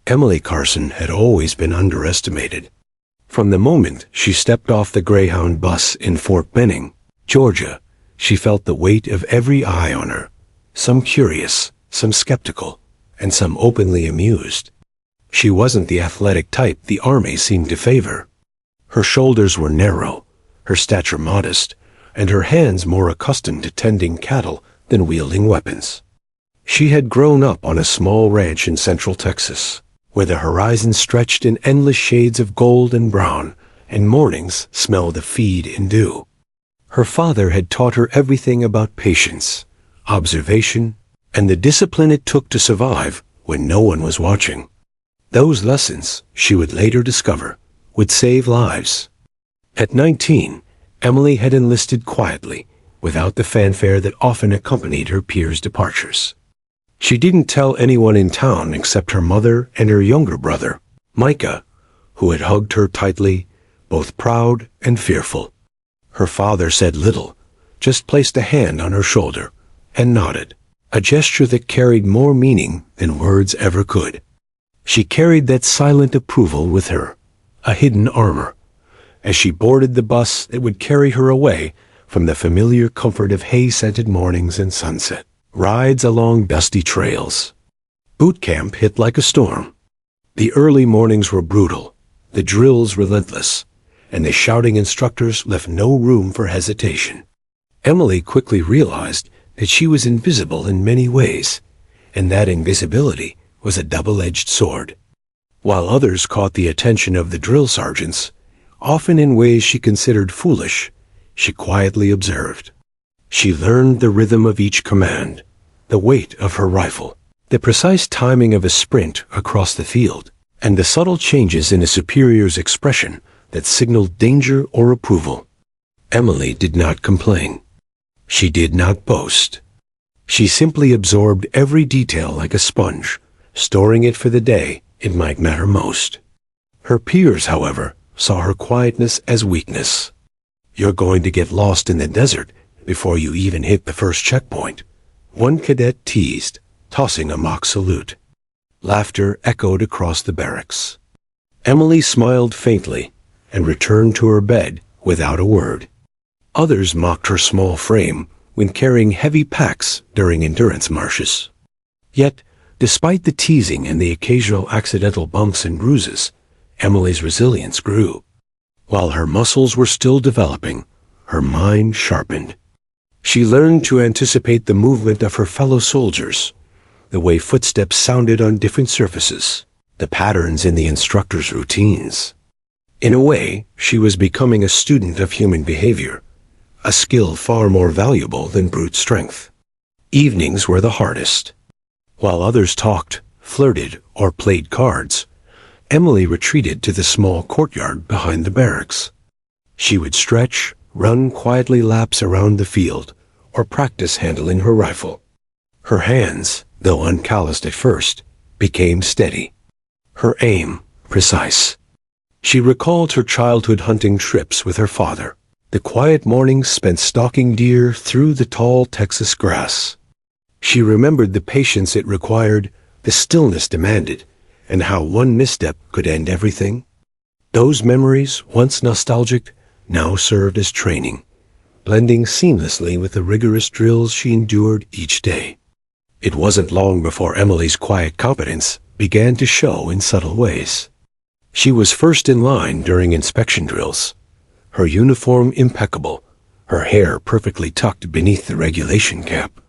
Emily Carson had always been underestimated. From the moment she stepped off the Greyhound bus in Fort Benning, Georgia, she felt the weight of every eye on her, some curious, some skeptical, and some openly amused. She wasn't the athletic type the Army seemed to favor. Her shoulders were narrow, her stature modest, and her hands more accustomed to tending cattle than wielding weapons. She had grown up on a small ranch in central Texas, where the horizon stretched in endless shades of gold and brown, and mornings smelled of feed and dew. Her father had taught her everything about patience, observation, and the discipline it took to survive when no one was watching. Those lessons, she would later discover, would save lives. At 19, Emily had enlisted quietly, without the fanfare that often accompanied her peers' departures. She didn't tell anyone in town except her mother and her younger brother, Micah, who had hugged her tightly, both proud and fearful. Her father said little, just placed a hand on her shoulder and nodded, a gesture that carried more meaning than words ever could. She carried that silent approval with her, a hidden armor, as she boarded the bus that would carry her away from the familiar comfort of hay-scented mornings and sunset, rides along dusty trails. Boot camp hit like a storm. The early mornings were brutal, the drills relentless, and the shouting instructors left no room for hesitation. Emily quickly realized that she was invisible in many ways, and that invisibility was a double-edged sword. While others caught the attention of the drill sergeants, often in ways she considered foolish, she quietly observed. She learned the rhythm of each command, the weight of her rifle, the precise timing of a sprint across the field, and the subtle changes in a superior's expression that signaled danger or approval. Emily did not complain. She did not boast. She simply absorbed every detail like a sponge, storing it for the day it might matter most. Her peers, however, saw her quietness as weakness. "You're going to get lost in the desert before you even hit the first checkpoint," one cadet teased, tossing a mock salute. Laughter echoed across the barracks. Emily smiled faintly and returned to her bed without a word. Others mocked her small frame when carrying heavy packs during endurance marches. Yet, despite the teasing and the occasional accidental bumps and bruises, Emily's resilience grew. While her muscles were still developing, her mind sharpened. She learned to anticipate the movement of her fellow soldiers, the way footsteps sounded on different surfaces, the patterns in the instructor's routines. In a way, she was becoming a student of human behavior, a skill far more valuable than brute strength. Evenings were the hardest. While others talked, flirted, or played cards, Emily retreated to the small courtyard behind the barracks. She would stretch, run quietly laps around the field, or practice handling her rifle. Her hands, though uncalloused at first, became steady. Her aim, precise. She recalled her childhood hunting trips with her father, the quiet mornings spent stalking deer through the tall Texas grass. She remembered the patience it required, the stillness demanded, and how one misstep could end everything. Those memories, once nostalgic, now served as training, blending seamlessly with the rigorous drills she endured each day. It wasn't long before Emily's quiet competence began to show in subtle ways. She was first in line during inspection drills, her uniform impeccable, her hair perfectly tucked beneath the regulation cap.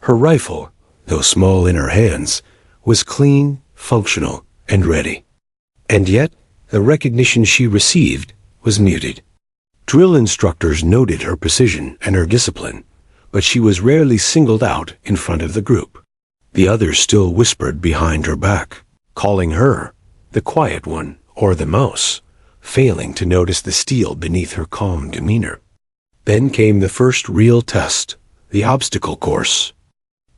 Her rifle, though small in her hands, was clean, functional, and ready. And yet, the recognition she received was muted. Drill instructors noted her precision and her discipline, but she was rarely singled out in front of the group. The others still whispered behind her back, calling her the quiet one or the mouse, failing to notice the steel beneath her calm demeanor. Then came the first real test, the obstacle course.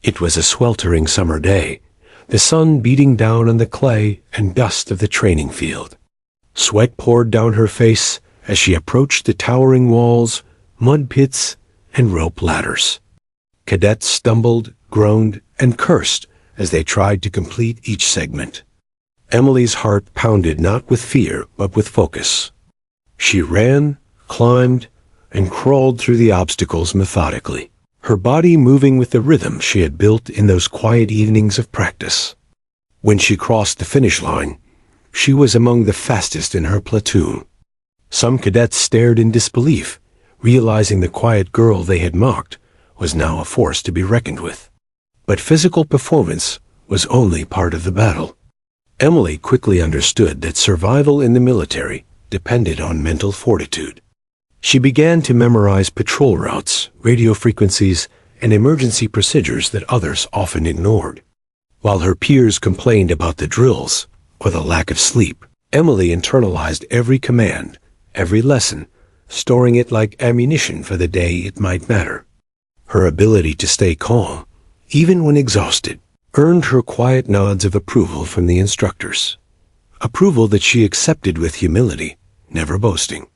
It was a sweltering summer day, the sun beating down on the clay and dust of the training field. Sweat poured down her face as she approached the towering walls, mud pits, and rope ladders. Cadets stumbled, groaned, and cursed as they tried to complete each segment. Emily's heart pounded not with fear, but with focus. She ran, climbed, and crawled through the obstacles methodically, her body moving with the rhythm she had built in those quiet evenings of practice. When she crossed the finish line, she was among the fastest in her platoon. Some cadets stared in disbelief, realizing the quiet girl they had mocked was now a force to be reckoned with. But physical performance was only part of the battle. Emily quickly understood that survival in the military depended on mental fortitude. She began to memorize patrol routes, radio frequencies, and emergency procedures that others often ignored. While her peers complained about the drills or the lack of sleep, Emily internalized every command, every lesson, storing it like ammunition for the day it might matter. Her ability to stay calm, even when exhausted, earned her quiet nods of approval from the instructors. Approval that she accepted with humility, never boasting.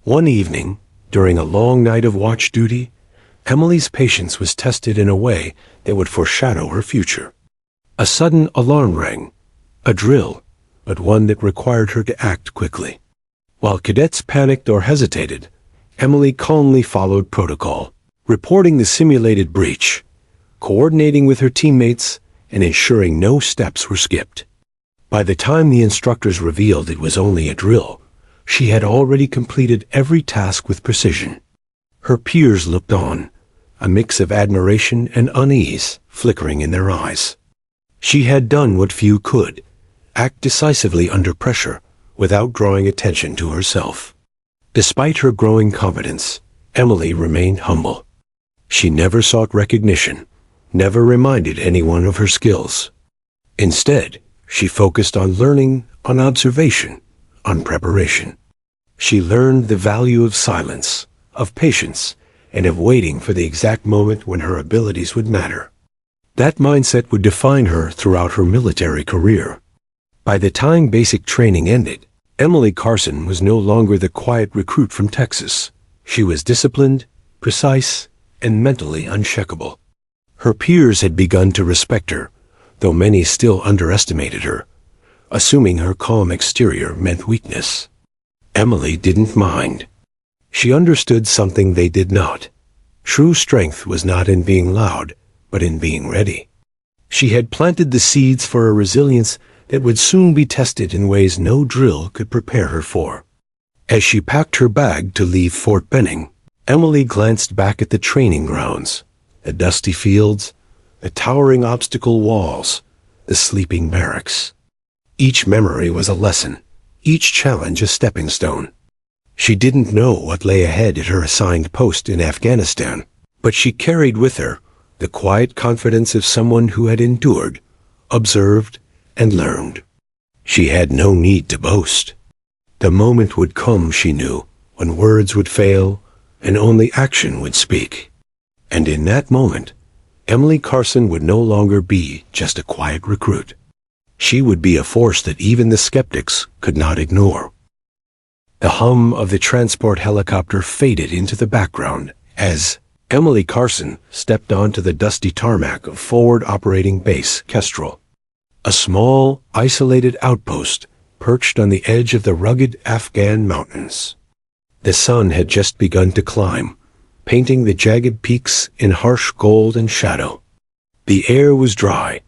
One evening, during a long night of watch duty, Emily's patience was tested in a way that would foreshadow her future. A sudden alarm rang, a drill, but one that required her to act quickly. While cadets panicked or hesitated, Emily calmly followed protocol, reporting the simulated breach, coordinating with her teammates, and ensuring no steps were skipped. By the time the instructors revealed it was only a drill, she had already completed every task with precision. Her peers looked on, a mix of admiration and unease flickering in their eyes. She had done what few could, act decisively under pressure without drawing attention to herself. Despite her growing competence, Emily remained humble. She never sought recognition, never reminded anyone of her skills. Instead, she focused on learning, on observation, on preparation. She learned the value of silence, of patience, and of waiting for the exact moment when her abilities would matter. That mindset would define her throughout her military career. By the time basic training ended, Emily Carson was no longer the quiet recruit from Texas. She was disciplined, precise, and mentally unshakable. Her peers had begun to respect her, though many still underestimated her, assuming her calm exterior meant weakness. Emily didn't mind. She understood something they did not. True strength was not in being loud, but in being ready. She had planted the seeds for a resilience that would soon be tested in ways no drill could prepare her for. As she packed her bag to leave Fort Benning, Emily glanced back at the training grounds, the dusty fields, the towering obstacle walls, the sleeping barracks. Each memory was a lesson, each challenge a stepping stone. She didn't know what lay ahead at her assigned post in Afghanistan, but she carried with her the quiet confidence of someone who had endured, observed, and learned. She had no need to boast. The moment would come, she knew, when words would fail and only action would speak. And in that moment, Emily Carson would no longer be just a quiet recruit. She would be a force that even the skeptics could not ignore. The hum of the transport helicopter faded into the background as Emily Carson stepped onto the dusty tarmac of Forward Operating Base Kestrel, a small, isolated outpost perched on the edge of the rugged Afghan mountains. The sun had just begun to climb, painting the jagged peaks in harsh gold and shadow. The air was dry,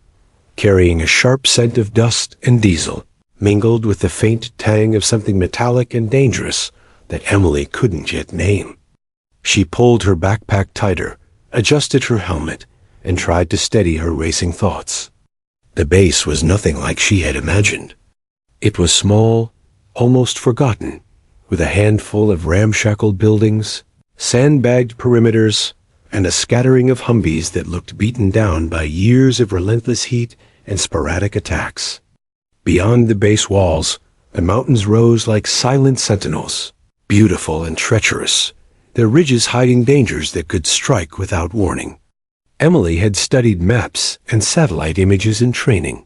carrying a sharp scent of dust and diesel, mingled with the faint tang of something metallic and dangerous that Emily couldn't yet name. She pulled her backpack tighter, adjusted her helmet, and tried to steady her racing thoughts. The base was nothing like she had imagined. It was small, almost forgotten, with a handful of ramshackle buildings, sandbagged perimeters, and a scattering of Humvees that looked beaten down by years of relentless heat and sporadic attacks. Beyond the base walls, the mountains rose like silent sentinels, beautiful and treacherous, their ridges hiding dangers that could strike without warning. Emily had studied maps and satellite images in training,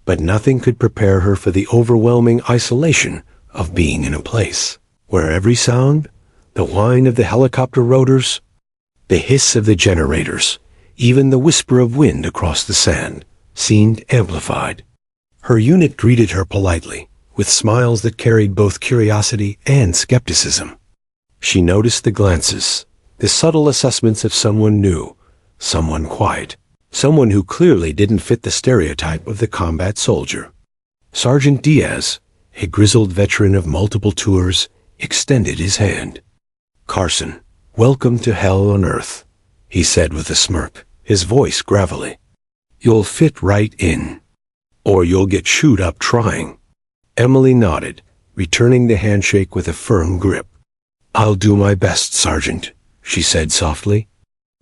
but nothing could prepare her for the overwhelming isolation of being in a place where every sound, the whine of the helicopter rotors, the hiss of the generators, even the whisper of wind across the sand, seemed amplified. Her unit greeted her politely, with smiles that carried both curiosity and skepticism. She noticed the glances, the subtle assessments of someone new, someone quiet, someone who clearly didn't fit the stereotype of the combat soldier. Sergeant Diaz, a grizzled veteran of multiple tours, extended his hand. "Carson, welcome to hell on earth," he said with a smirk, his voice gravelly. "You'll fit right in. Or you'll get chewed up trying." Emily nodded, returning the handshake with a firm grip. "I'll do my best, Sergeant," she said softly.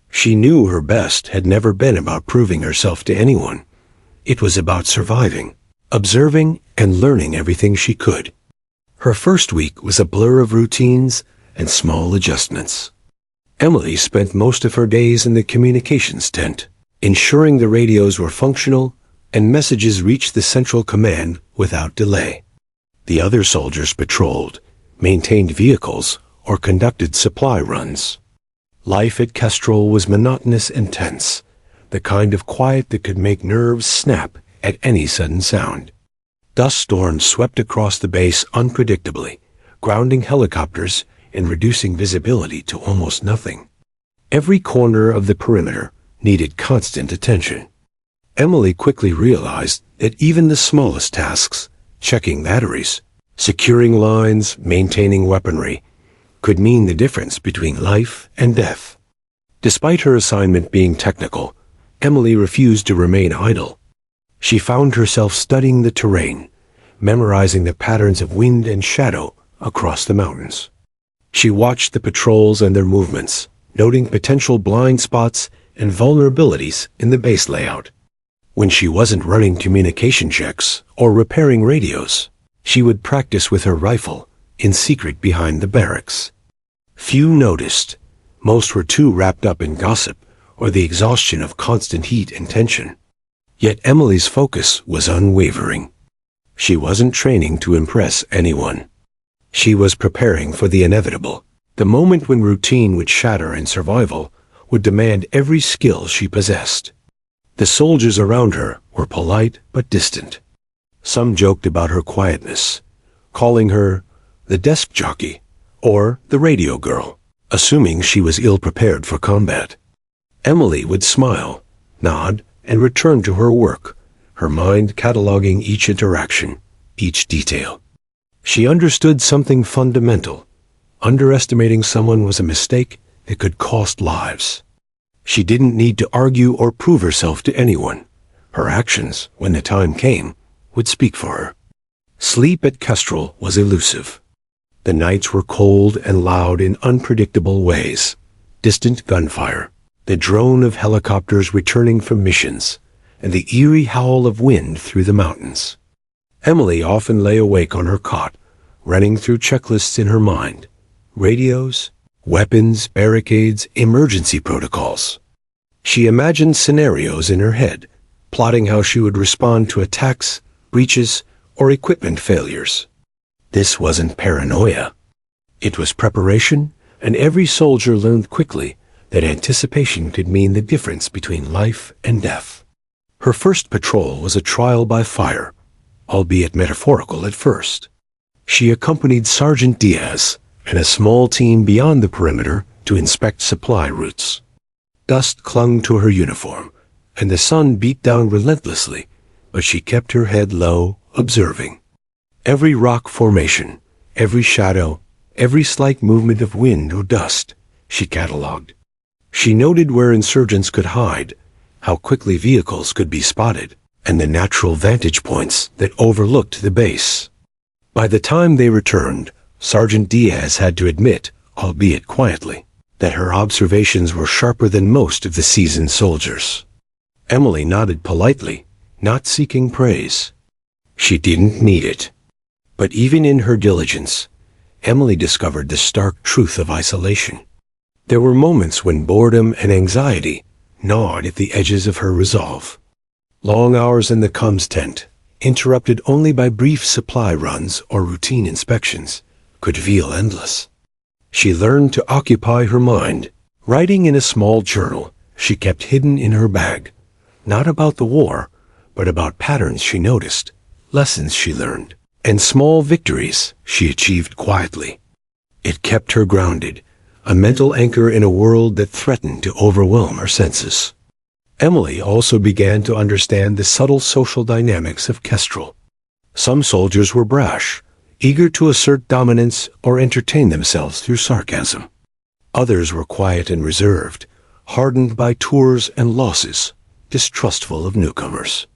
She knew her best had never been about proving herself to anyone. It was about surviving, observing, and learning everything she could. Her first week was a blur of routines and small adjustments. Emily spent most of her days in the communications tent, ensuring the radios were functional and messages reached the central command without delay. The other soldiers patrolled, maintained vehicles, or conducted supply runs. Life at Kestrel was monotonous and tense, the kind of quiet that could make nerves snap at any sudden sound. Dust storms swept across the base unpredictably, grounding helicopters and reducing visibility to almost nothing. Every corner of the perimeter needed constant attention. Emily quickly realized that even the smallest tasks, checking batteries, securing lines, maintaining weaponry, could mean the difference between life and death. Despite her assignment being technical, Emily refused to remain idle. She found herself studying the terrain, memorizing the patterns of wind and shadow across the mountains. She watched the patrols and their movements, noting potential blind spots and vulnerabilities in the base layout. When she wasn't running communication checks or repairing radios, she would practice with her rifle in secret behind the barracks. Few noticed. Most were too wrapped up in gossip or the exhaustion of constant heat and tension. Yet Emily's focus was unwavering. She wasn't training to impress anyone. She was preparing for the inevitable, the moment when routine would shatter and survival would demand every skill she possessed. The soldiers around her were polite but distant. Some joked about her quietness, calling her the desk jockey or the radio girl, assuming she was ill-prepared for combat. Emily would smile, nod, and return to her work, her mind cataloging each interaction, each detail. She understood something fundamental. Underestimating someone was a mistake that could cost lives. She didn't need to argue or prove herself to anyone. Her actions, when the time came, would speak for her. Sleep at Kestrel was elusive. The nights were cold and loud in unpredictable ways. Distant gunfire, the drone of helicopters returning from missions, and the eerie howl of wind through the mountains. Emily often lay awake on her cot, running through checklists in her mind. Radios, weapons, barricades, emergency protocols. She imagined scenarios in her head, plotting how she would respond to attacks, breaches, or equipment failures. This wasn't paranoia. It was preparation, and every soldier learned quickly that anticipation could mean the difference between life and death. Her first patrol was a trial by fire, albeit metaphorical at first. She accompanied Sergeant Diaz and a small team beyond the perimeter to inspect supply routes. Dust clung to her uniform, and the sun beat down relentlessly, but she kept her head low, observing. Every rock formation, every shadow, every slight movement of wind or dust, she catalogued. She noted where insurgents could hide, how quickly vehicles could be spotted, and the natural vantage points that overlooked the base. By the time they returned, Sergeant Diaz had to admit, albeit quietly, that her observations were sharper than most of the seasoned soldiers. Emily nodded politely, not seeking praise. She didn't need it. But even in her diligence, Emily discovered the stark truth of isolation. There were moments when boredom and anxiety gnawed at the edges of her resolve. Long hours in the comms tent, interrupted only by brief supply runs or routine inspections, could feel endless. She learned to occupy her mind, writing in a small journal she kept hidden in her bag, not about the war, but about patterns she noticed, lessons she learned, and small victories she achieved quietly. It kept her grounded, a mental anchor in a world that threatened to overwhelm her senses. Emily also began to understand the subtle social dynamics of Kestrel. Some soldiers were brash, eager to assert dominance or entertain themselves through sarcasm. Others were quiet and reserved, hardened by tours and losses, distrustful of newcomers.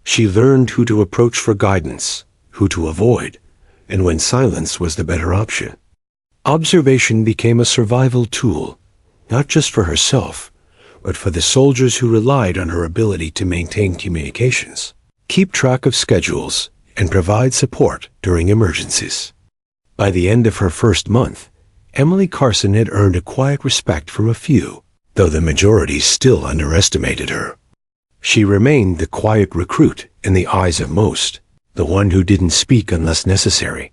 She learned who to approach for guidance, who to avoid, and when silence was the better option. Observation became a survival tool, not just for herself, but for the soldiers who relied on her ability to maintain communications, keep track of schedules, and provide support during emergencies. By the end of her first month, Emily Carson had earned a quiet respect from a few, though the majority still underestimated her. She remained the quiet recruit in the eyes of most, the one who didn't speak unless necessary,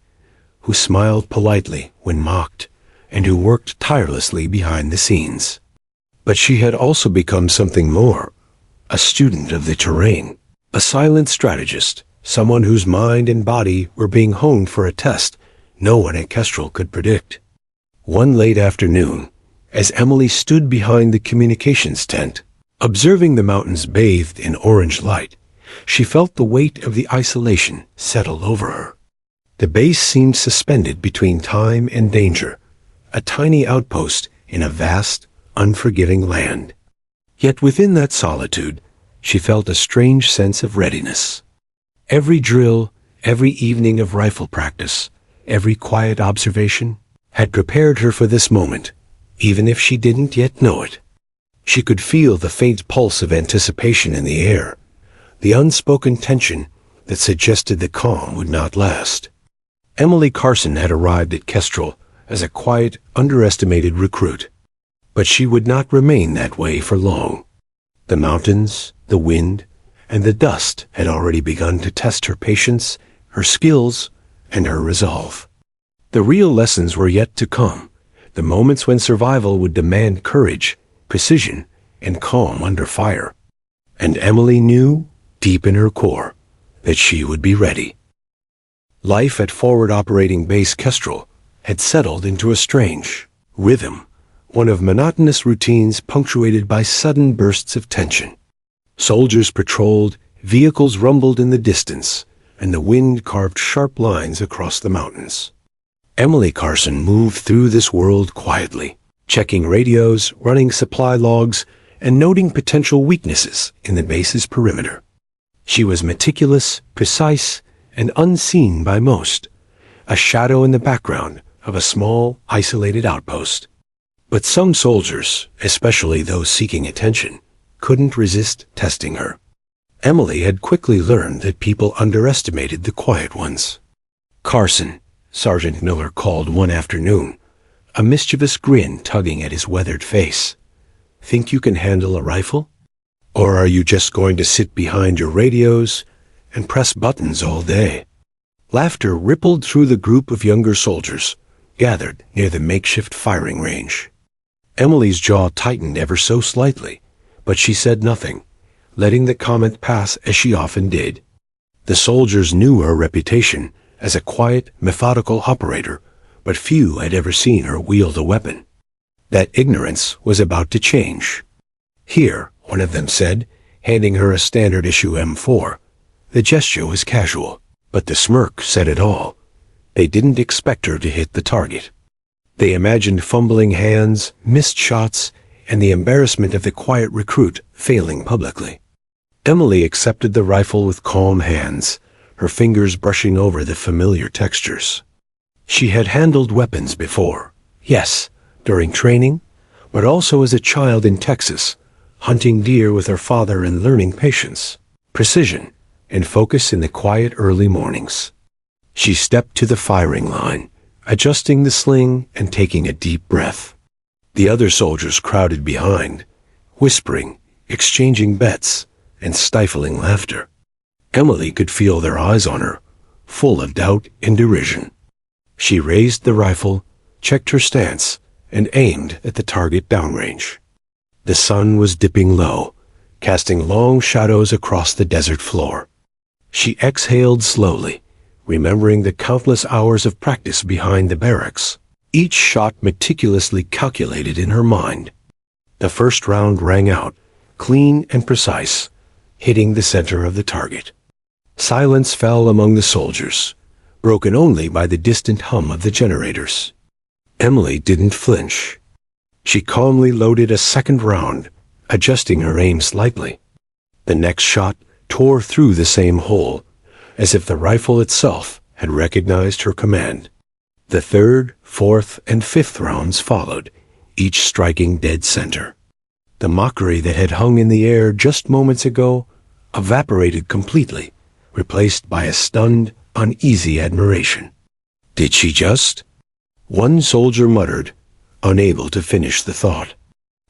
who smiled politely when mocked, and who worked tirelessly behind the scenes. But she had also become something more, a student of the terrain, a silent strategist, someone whose mind and body were being honed for a test no one at Kestrel could predict. One late afternoon, as Emily stood behind the communications tent, observing the mountains bathed in orange light, she felt the weight of the isolation settle over her. The base seemed suspended between time and danger, a tiny outpost in a vast, unforgiving land. Yet within that solitude, she felt a strange sense of readiness. Every drill, every evening of rifle practice, every quiet observation had prepared her for this moment, even if she didn't yet know it. She could feel the faint pulse of anticipation in the air, the unspoken tension that suggested the calm would not last. Emily Carson had arrived at Kestrel as a quiet, underestimated recruit. But she would not remain that way for long. The mountains, the wind, and the dust had already begun to test her patience, her skills, and her resolve. The real lessons were yet to come, the moments when survival would demand courage, precision, and calm under fire. And Emily knew, deep in her core, that she would be ready. Life at Forward Operating Base Kestrel had settled into a strange rhythm, one of monotonous routines punctuated by sudden bursts of tension. Soldiers patrolled, vehicles rumbled in the distance, and the wind carved sharp lines across the mountains. Emily Carson moved through this world quietly, checking radios, running supply logs, and noting potential weaknesses in the base's perimeter. She was meticulous, precise, and unseen by most, a shadow in the background of a small, isolated outpost. But some soldiers, especially those seeking attention, couldn't resist testing her. Emily had quickly learned that people underestimated the quiet ones. "Carson," Sergeant Miller called one afternoon, a mischievous grin tugging at his weathered face. "Think you can handle a rifle? Or are you just going to sit behind your radios and press buttons all day?" Laughter rippled through the group of younger soldiers gathered near the makeshift firing range. Emily's jaw tightened ever so slightly, but she said nothing, letting the comment pass as she often did. The soldiers knew her reputation as a quiet, methodical operator, but few had ever seen her wield a weapon. That ignorance was about to change. "Here," one of them said, handing her a standard issue M4. The gesture was casual, but the smirk said it all. They didn't expect her to hit the target. They imagined fumbling hands, missed shots, and the embarrassment of the quiet recruit failing publicly. Emily accepted the rifle with calm hands, her fingers brushing over the familiar textures. She had handled weapons before, yes, during training, but also as a child in Texas, hunting deer with her father and learning patience, precision, and focus in the quiet early mornings. She stepped to the firing line, adjusting the sling and taking a deep breath. The other soldiers crowded behind, whispering, exchanging bets, and stifling laughter. Emily could feel their eyes on her, full of doubt and derision. She raised the rifle, checked her stance, and aimed at the target downrange. The sun was dipping low, casting long shadows across the desert floor. She exhaled slowly, remembering the countless hours of practice behind the barracks, each shot meticulously calculated in her mind. The first round rang out, clean and precise, hitting the center of the target. Silence fell among the soldiers, broken only by the distant hum of the generators. Emily didn't flinch. She calmly loaded a second round, adjusting her aim slightly. The next shot tore through the same hole, as if the rifle itself had recognized her command. The third, fourth, and fifth rounds followed, each striking dead center. The mockery that had hung in the air just moments ago evaporated completely, replaced by a stunned, uneasy admiration. Did she just? One soldier muttered, unable to finish the thought.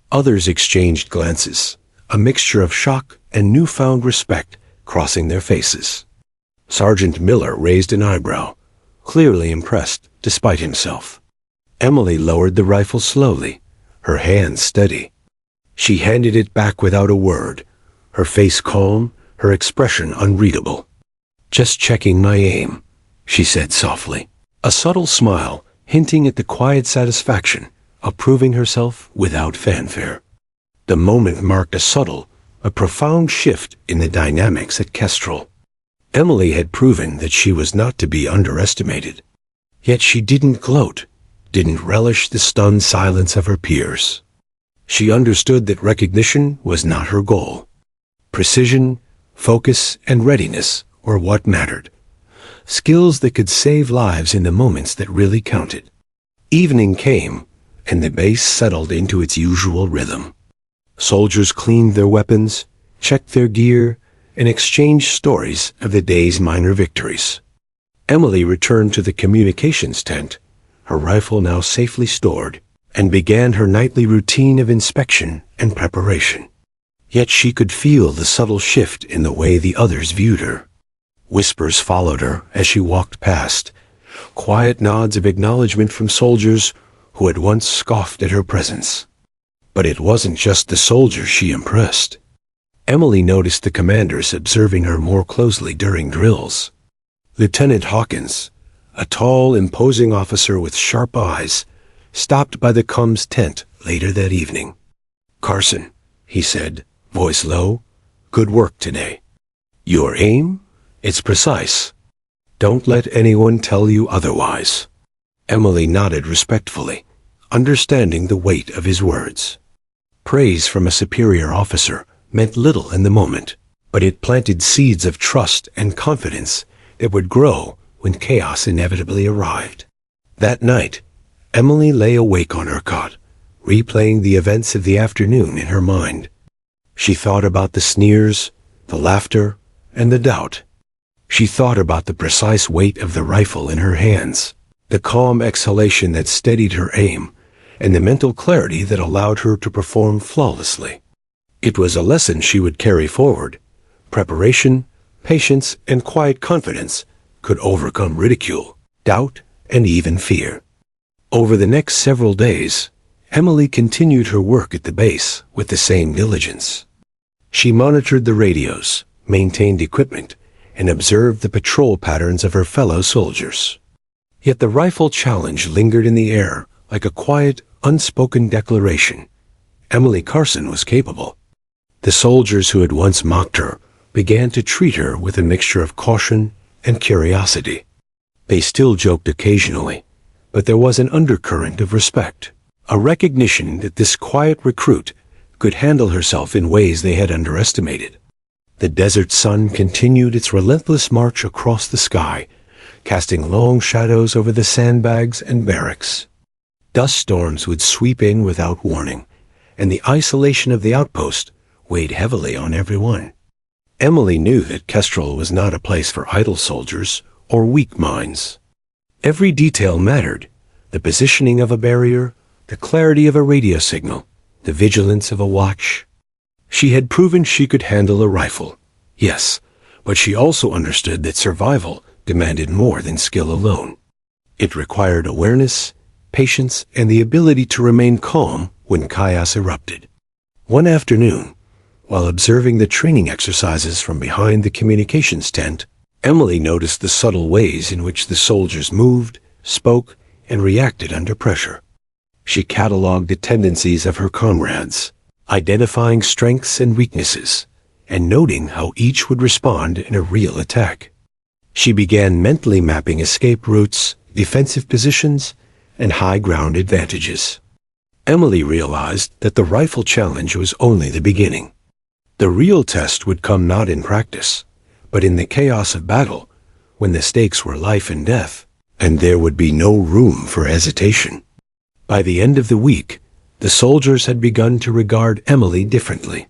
Others exchanged glances, a mixture of shock and newfound respect crossing their faces. Sergeant Miller raised an eyebrow, clearly impressed despite himself. Emily lowered the rifle slowly, her hands steady. She handed it back without a word, her face calm, her expression unreadable. "Just checking my aim," she said softly, a subtle smile hinting at the quiet satisfaction of proving herself without fanfare. The moment marked a subtle, a profound shift in the dynamics at Kestrel. Emily had proven that she was not to be underestimated. Yet she didn't gloat, didn't relish the stunned silence of her peers. She understood that recognition was not her goal. Precision, focus, and readiness were what mattered. Skills that could save lives in the moments that really counted. Evening came, and the base settled into its usual rhythm. Soldiers cleaned their weapons, checked their gear, and exchanged stories of the day's minor victories. Emily returned to the communications tent, her rifle now safely stored, and began her nightly routine of inspection and preparation. Yet she could feel the subtle shift in the way the others viewed her. Whispers followed her as she walked past, quiet nods of acknowledgement from soldiers who had once scoffed at her presence. But it wasn't just the soldiers she impressed. Emily noticed the commanders observing her more closely during drills. Lieutenant Hawkins, a tall, imposing officer with sharp eyes, stopped by the comms tent later that evening. "Carson," he said, voice low, "good work today. Your aim? It's precise. Don't let anyone tell you otherwise." Emily nodded respectfully, understanding the weight of his words. Praise from a superior officer meant little in the moment, but it planted seeds of trust and confidence that would grow when chaos inevitably arrived. That night, Emily lay awake on her cot, replaying the events of the afternoon in her mind. She thought about the sneers, the laughter, and the doubt. She thought about the precise weight of the rifle in her hands, the calm exhalation that steadied her aim, and the mental clarity that allowed her to perform flawlessly. It was a lesson she would carry forward. Preparation, patience, and quiet confidence could overcome ridicule, doubt, and even fear. Over the next several days, Emily continued her work at the base with the same diligence. She monitored the radios, maintained equipment, and observed the patrol patterns of her fellow soldiers. Yet the rifle challenge lingered in the air like a quiet, unspoken declaration. Emily Carson was capable. The soldiers who had once mocked her began to treat her with a mixture of caution and curiosity. They still joked occasionally, but there was an undercurrent of respect, a recognition that this quiet recruit could handle herself in ways they had underestimated. The desert sun continued its relentless march across the sky, casting long shadows over the sandbags and barracks. Dust storms would sweep in without warning, and the isolation of the outpost weighed heavily on everyone. Emily knew that Kestrel was not a place for idle soldiers or weak minds. Every detail mattered: the positioning of a barrier, the clarity of a radio signal, the vigilance of a watch. She had proven she could handle a rifle, yes, but she also understood that survival demanded more than skill alone. It required awareness, patience, and the ability to remain calm when chaos erupted. One afternoon, while observing the training exercises from behind the communications tent, Emily noticed the subtle ways in which the soldiers moved, spoke, and reacted under pressure. She catalogued the tendencies of her comrades, identifying strengths and weaknesses, and noting how each would respond in a real attack. She began mentally mapping escape routes, defensive positions, and high ground advantages. Emily realized that the rifle challenge was only the beginning. The real test would come not in practice, but in the chaos of battle, when the stakes were life and death, and there would be no room for hesitation. By the end of the week, the soldiers had begun to regard Emily differently.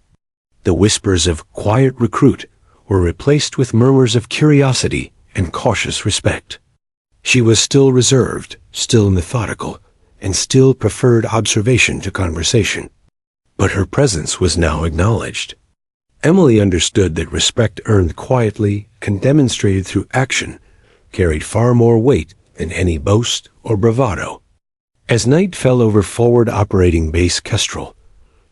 The whispers of "quiet recruit" were replaced with murmurs of curiosity and cautious respect. She was still reserved, still methodical, and still preferred observation to conversation. But her presence was now acknowledged. Emily understood that respect earned quietly and demonstrated through action carried far more weight than any boast or bravado. As night fell over forward operating base Kestrel,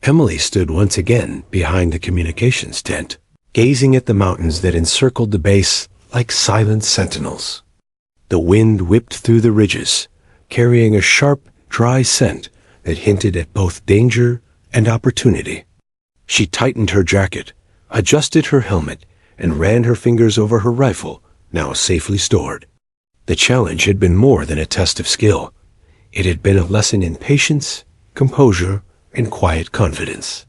Emily stood once again behind the communications tent, gazing at the mountains that encircled the base like silent sentinels. The wind whipped through the ridges, carrying a sharp, dry scent that hinted at both danger and opportunity. She tightened her jacket, adjusted her helmet, and ran her fingers over her rifle, now safely stored. The challenge had been more than a test of skill. It had been a lesson in patience, composure, and quiet confidence.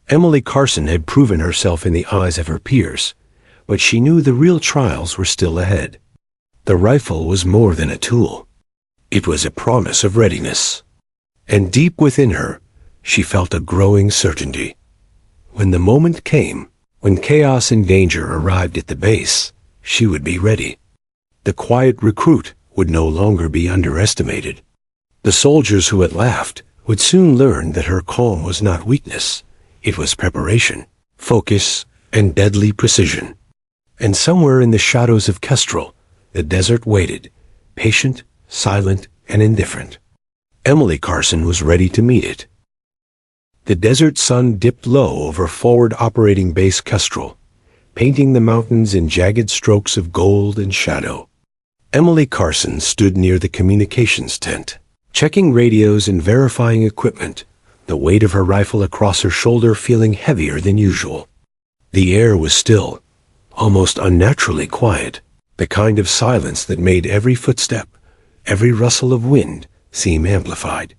Emily Carson had proven herself in the eyes of her peers, but she knew the real trials were still ahead. The rifle was more than a tool. It was a promise of readiness. And deep within her, she felt a growing certainty. When the moment came, when chaos and danger arrived at the base, she would be ready. The quiet recruit would no longer be underestimated. The soldiers who had laughed would soon learn that her calm was not weakness. It was preparation, focus, and deadly precision. And somewhere in the shadows of Kestrel, the desert waited, patient, silent, and indifferent. Emily Carson was ready to meet it. The desert sun dipped low over forward operating base Kestrel, painting the mountains in jagged strokes of gold and shadow. Emily Carson stood near the communications tent, checking radios and verifying equipment, the weight of her rifle across her shoulder feeling heavier than usual. The air was still, almost unnaturally quiet, the kind of silence that made every footstep, every rustle of wind, seem amplified.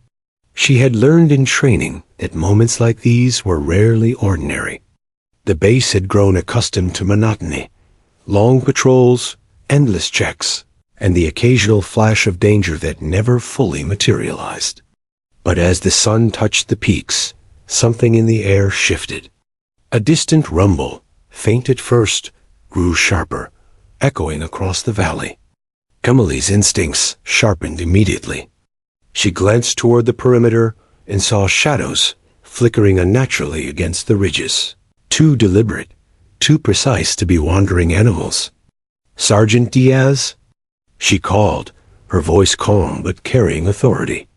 She had learned in training that moments like these were rarely ordinary. The base had grown accustomed to monotony, long patrols, endless checks, and the occasional flash of danger that never fully materialized. But as the sun touched the peaks, something in the air shifted. A distant rumble, faint at first, grew sharper, echoing across the valley. Emily's instincts sharpened immediately. She glanced toward the perimeter and saw shadows flickering unnaturally against the ridges, too deliberate, too precise to be wandering animals. "Sergeant Diaz?" she called, her voice calm but carrying authority.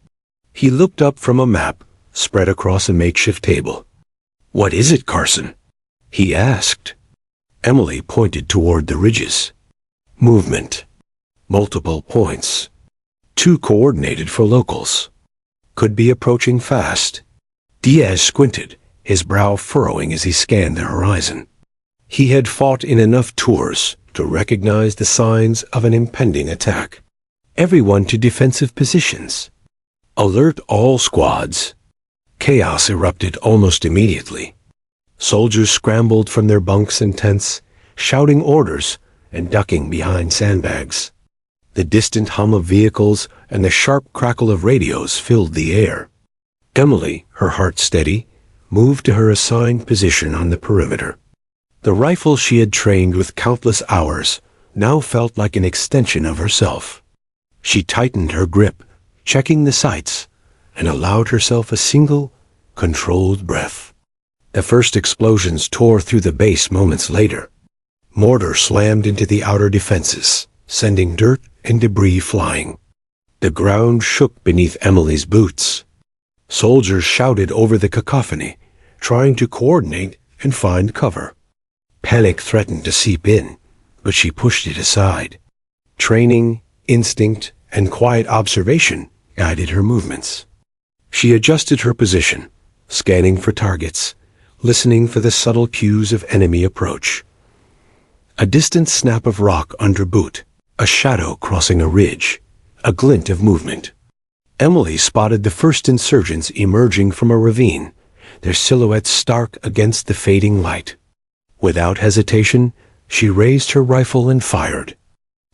He looked up from a map spread across a makeshift table. "What is it, Carson?" he asked. Emily pointed toward the ridges. "Movement. Multiple points. Too coordinated for locals. Could be approaching fast." Diaz squinted, his brow furrowing as he scanned the horizon. He had fought in enough tours to recognize the signs of an impending attack. Everyone to defensive positions. Alert all squads. Chaos erupted almost immediately. Soldiers scrambled from their bunks and tents, shouting orders and ducking behind sandbags. The distant hum of vehicles and the sharp crackle of radios filled the air. Emily, her heart steady, moved to her assigned position on the perimeter. The rifle she had trained with countless hours now felt like an extension of herself. She tightened her grip, checking the sights, and allowed herself a single, controlled breath. The first explosions tore through the base moments later. Mortar slammed into the outer defenses, sending dirt and debris flying. The ground shook beneath Emily's boots. Soldiers shouted over the cacophony, trying to coordinate and find cover. Panic threatened to seep in, but she pushed it aside. Training, instinct, and quiet observation guided her movements. She adjusted her position, scanning for targets, listening for the subtle cues of enemy approach. A distant snap of rock under boot, a shadow crossing a ridge, a glint of movement. Emily spotted the first insurgents emerging from a ravine, their silhouettes stark against the fading light. Without hesitation, she raised her rifle and fired.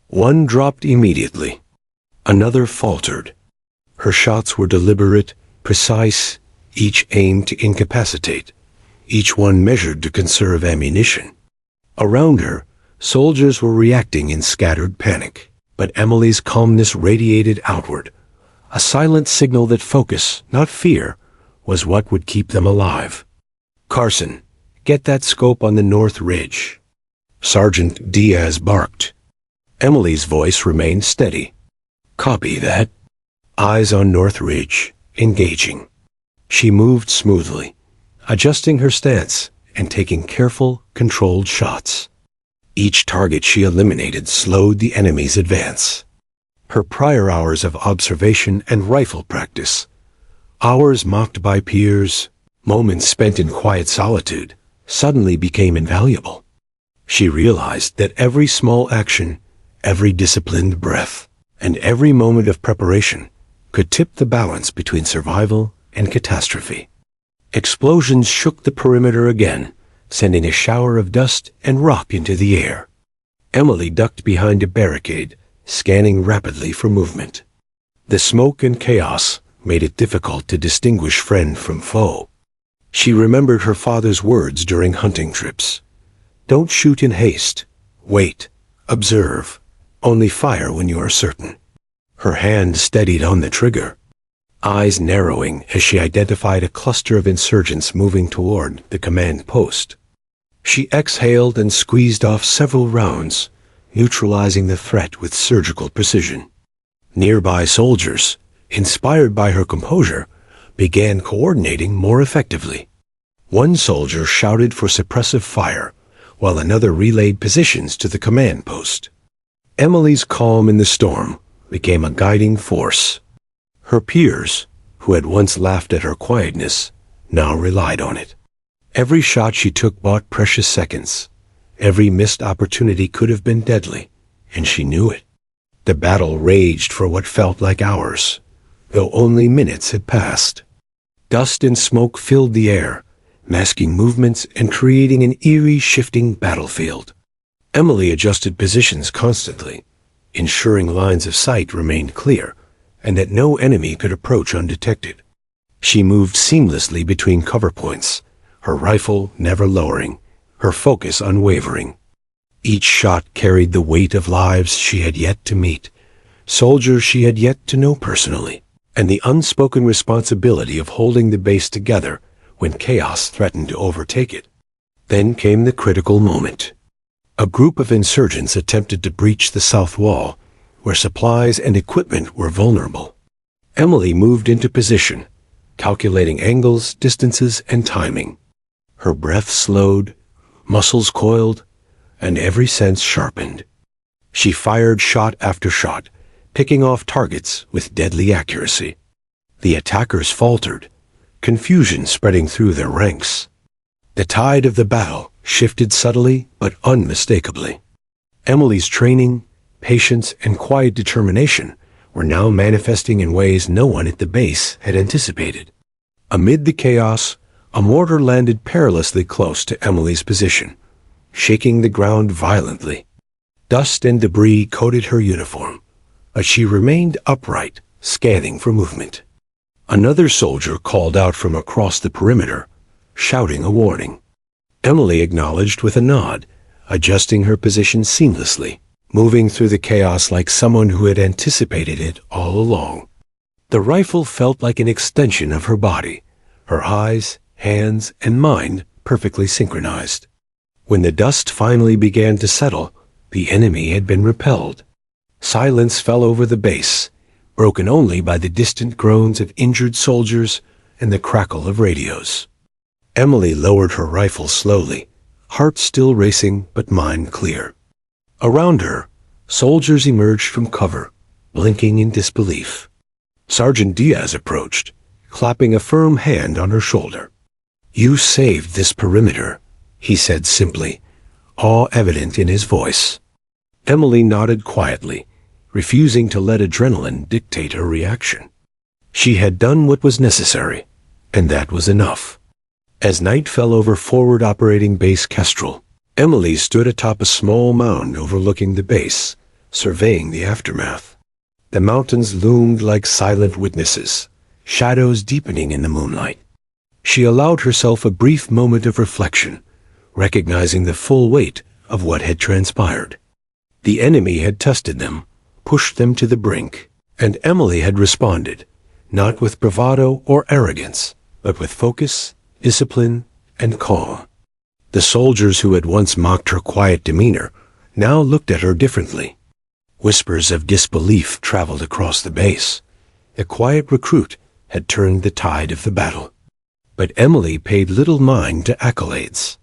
One dropped immediately. Another faltered. Her shots were deliberate, precise, each aimed to incapacitate, each one measured to conserve ammunition. Around her, soldiers were reacting in scattered panic, but Emily's calmness radiated outward, a silent signal that focus, not fear, was what would keep them alive. "Carson, get that scope on the north ridge." Sergeant Diaz barked. Emily's voice remained steady. "Copy that." Eyes on north ridge, engaging. She moved smoothly, adjusting her stance and taking careful, controlled shots. Each target she eliminated slowed the enemy's advance. Her prior hours of observation and rifle practice, hours mocked by peers, moments spent in quiet solitude, suddenly became invaluable. She realized that every small action, every disciplined breath, and every moment of preparation could tip the balance between survival and catastrophe. Explosions shook the perimeter again, sending a shower of dust and rock into the air. Emily ducked behind a barricade, scanning rapidly for movement. The smoke and chaos made it difficult to distinguish friend from foe. She remembered her father's words during hunting trips. "Don't shoot in haste. Wait. Observe. Only fire when you are certain." Her hand steadied on the trigger, eyes narrowing as she identified a cluster of insurgents moving toward the command post. She exhaled and squeezed off several rounds, neutralizing the threat with surgical precision. Nearby soldiers, inspired by her composure, began coordinating more effectively. One soldier shouted for suppressive fire, while another relayed positions to the command post. Emily's calm in the storm became a guiding force. Her peers, who had once laughed at her quietness, now relied on it. Every shot she took bought precious seconds. Every missed opportunity could have been deadly, and she knew it. The battle raged for what felt like hours, though only minutes had passed. Dust and smoke filled the air, masking movements and creating an eerie, shifting battlefield. Emily adjusted positions constantly, ensuring lines of sight remained clear, and that no enemy could approach undetected. She moved seamlessly between cover points, her rifle never lowering, her focus unwavering. Each shot carried the weight of lives she had yet to meet, soldiers she had yet to know personally, and the unspoken responsibility of holding the base together when chaos threatened to overtake it. Then came the critical moment. A group of insurgents attempted to breach the south wall, where supplies and equipment were vulnerable. Emily moved into position, calculating angles, distances, and timing. Her breath slowed, muscles coiled, and every sense sharpened. She fired shot after shot, picking off targets with deadly accuracy. The attackers faltered, confusion spreading through their ranks. The tide of the battle shifted subtly but unmistakably. Emily's training, patience, and quiet determination were now manifesting in ways no one at the base had anticipated. Amid the chaos, a mortar landed perilously close to Emily's position, shaking the ground violently. Dust and debris coated her uniform, but she remained upright, scanning for movement. Another soldier called out from across the perimeter, shouting a warning. Emily acknowledged with a nod, adjusting her position seamlessly, moving through the chaos like someone who had anticipated it all along. The rifle felt like an extension of her body, her eyes, hands, and mind perfectly synchronized. When the dust finally began to settle, the enemy had been repelled. Silence fell over the base, broken only by the distant groans of injured soldiers and the crackle of radios. Emily lowered her rifle slowly, heart still racing but mind clear. Around her, soldiers emerged from cover, blinking in disbelief. Sergeant Diaz approached, clapping a firm hand on her shoulder. "You saved this perimeter," he said simply, awe evident in his voice. Emily nodded quietly, refusing to let adrenaline dictate her reaction. She had done what was necessary, and that was enough. As night fell over forward operating base Kestrel, Emily stood atop a small mound overlooking the base, surveying the aftermath. The mountains loomed like silent witnesses, shadows deepening in the moonlight. She allowed herself a brief moment of reflection, recognizing the full weight of what had transpired. The enemy had tested them, pushed them to the brink, and Emily had responded, not with bravado or arrogance, but with focus, discipline, and calm. The soldiers who had once mocked her quiet demeanor now looked at her differently. Whispers of disbelief traveled across the base. The quiet recruit had turned the tide of the battle. But Emily paid little mind to accolades.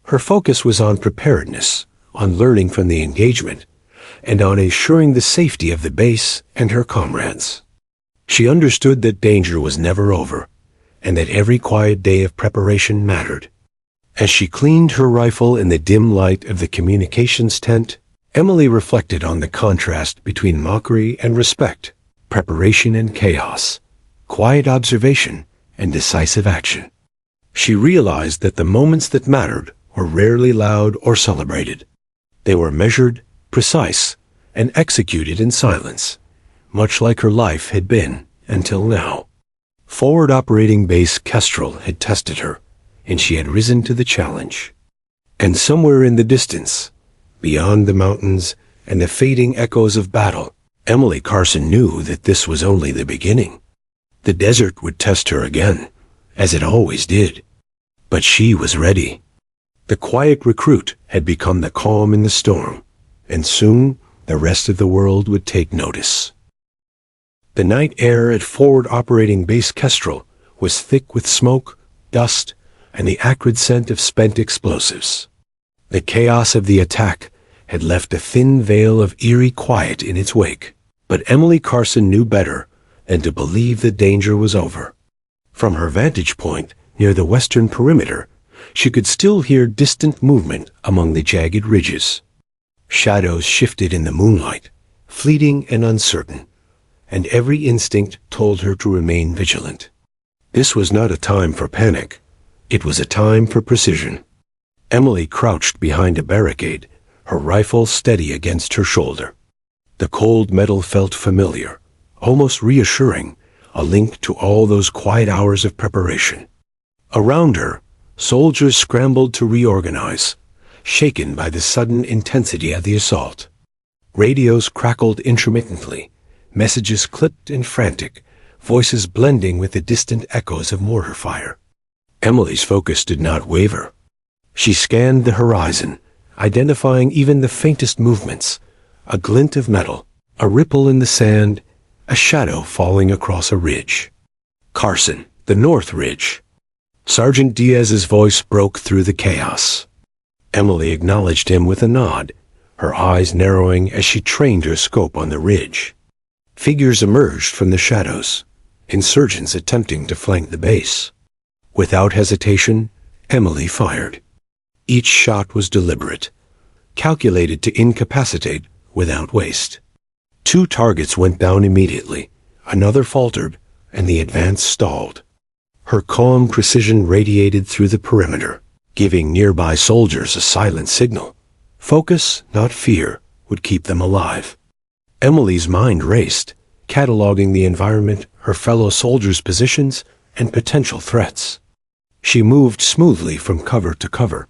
Her focus was on preparedness, on learning from the engagement, and on ensuring the safety of the base and her comrades. She understood that danger was never over, and that every quiet day of preparation mattered. As she cleaned her rifle in the dim light of the communications tent, Emily reflected on the contrast between mockery and respect, preparation and chaos, quiet observation and decisive action. She realized that the moments that mattered were rarely loud or celebrated. They were measured, precise, and executed in silence, much like her life had been until now. Forward operating base Kestrel had tested her, and she had risen to the challenge. And somewhere in the distance, beyond the mountains and the fading echoes of battle, Emily Carson knew that this was only the beginning. The desert would test her again, as it always did. But she was ready. The quiet recruit had become the calm in the storm, and soon the rest of the world would take notice. The night air at forward operating base Kestrel was thick with smoke, dust, and the acrid scent of spent explosives. The chaos of the attack had left a thin veil of eerie quiet in its wake, but Emily Carson knew better than to believe the danger was over. From her vantage point near the western perimeter, she could still hear distant movement among the jagged ridges. Shadows shifted in the moonlight, fleeting and uncertain, and every instinct told her to remain vigilant. This was not a time for panic. It was a time for precision. Emily crouched behind a barricade, her rifle steady against her shoulder. The cold metal felt familiar, almost reassuring, a link to all those quiet hours of preparation. Around her, soldiers scrambled to reorganize, shaken by the sudden intensity of the assault. Radios crackled intermittently, messages clipped and frantic, voices blending with the distant echoes of mortar fire. Emily's focus did not waver. She scanned the horizon, identifying even the faintest movements, a glint of metal, a ripple in the sand, a shadow falling across a ridge. Carson, the North Ridge. Sergeant Diaz's voice broke through the chaos. Emily acknowledged him with a nod, her eyes narrowing as she trained her scope on the ridge. Figures emerged from the shadows, insurgents attempting to flank the base. Without hesitation, Emily fired. Each shot was deliberate, calculated to incapacitate without waste. 2 targets went down immediately, another faltered, and the advance stalled. Her calm precision radiated through the perimeter, giving nearby soldiers a silent signal. Focus, not fear, would keep them alive. Emily's mind raced, cataloging the environment, her fellow soldiers' positions, and potential threats. She moved smoothly from cover to cover,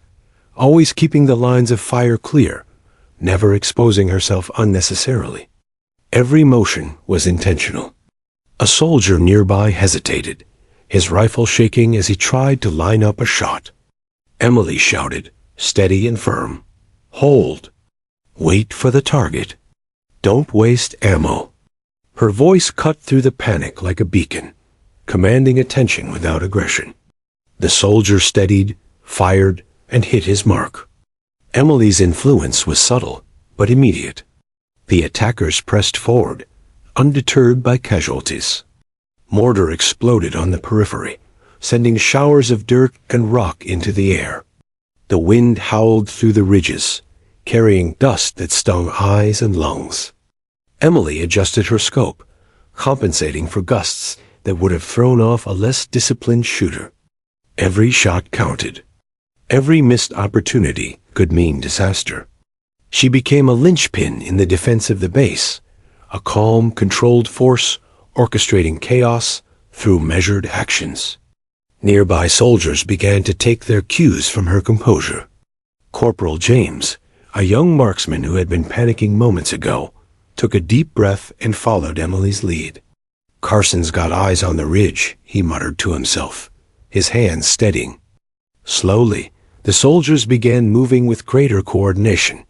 always keeping the lines of fire clear, never exposing herself unnecessarily. Every motion was intentional. A soldier nearby hesitated, his rifle shaking as he tried to line up a shot. Emily shouted, steady and firm, "Hold! Wait for the target. Don't waste ammo." Her voice cut through the panic like a beacon, commanding attention without aggression. The soldier steadied, fired, and hit his mark. Emily's influence was subtle, but immediate. The attackers pressed forward, undeterred by casualties. Mortar exploded on the periphery, sending showers of dirt and rock into the air. The wind howled through the ridges, carrying dust that stung eyes and lungs. Emily adjusted her scope, compensating for gusts that would have thrown off a less disciplined shooter. Every shot counted. Every missed opportunity could mean disaster. She became a linchpin in the defense of the base, a calm, controlled force orchestrating chaos through measured actions. Nearby soldiers began to take their cues from her composure. Corporal James, a young marksman who had been panicking moments ago, took a deep breath and followed Emily's lead. "Carson's got eyes on the ridge," he muttered to himself, his hands steadying. Slowly, the soldiers began moving with greater coordination,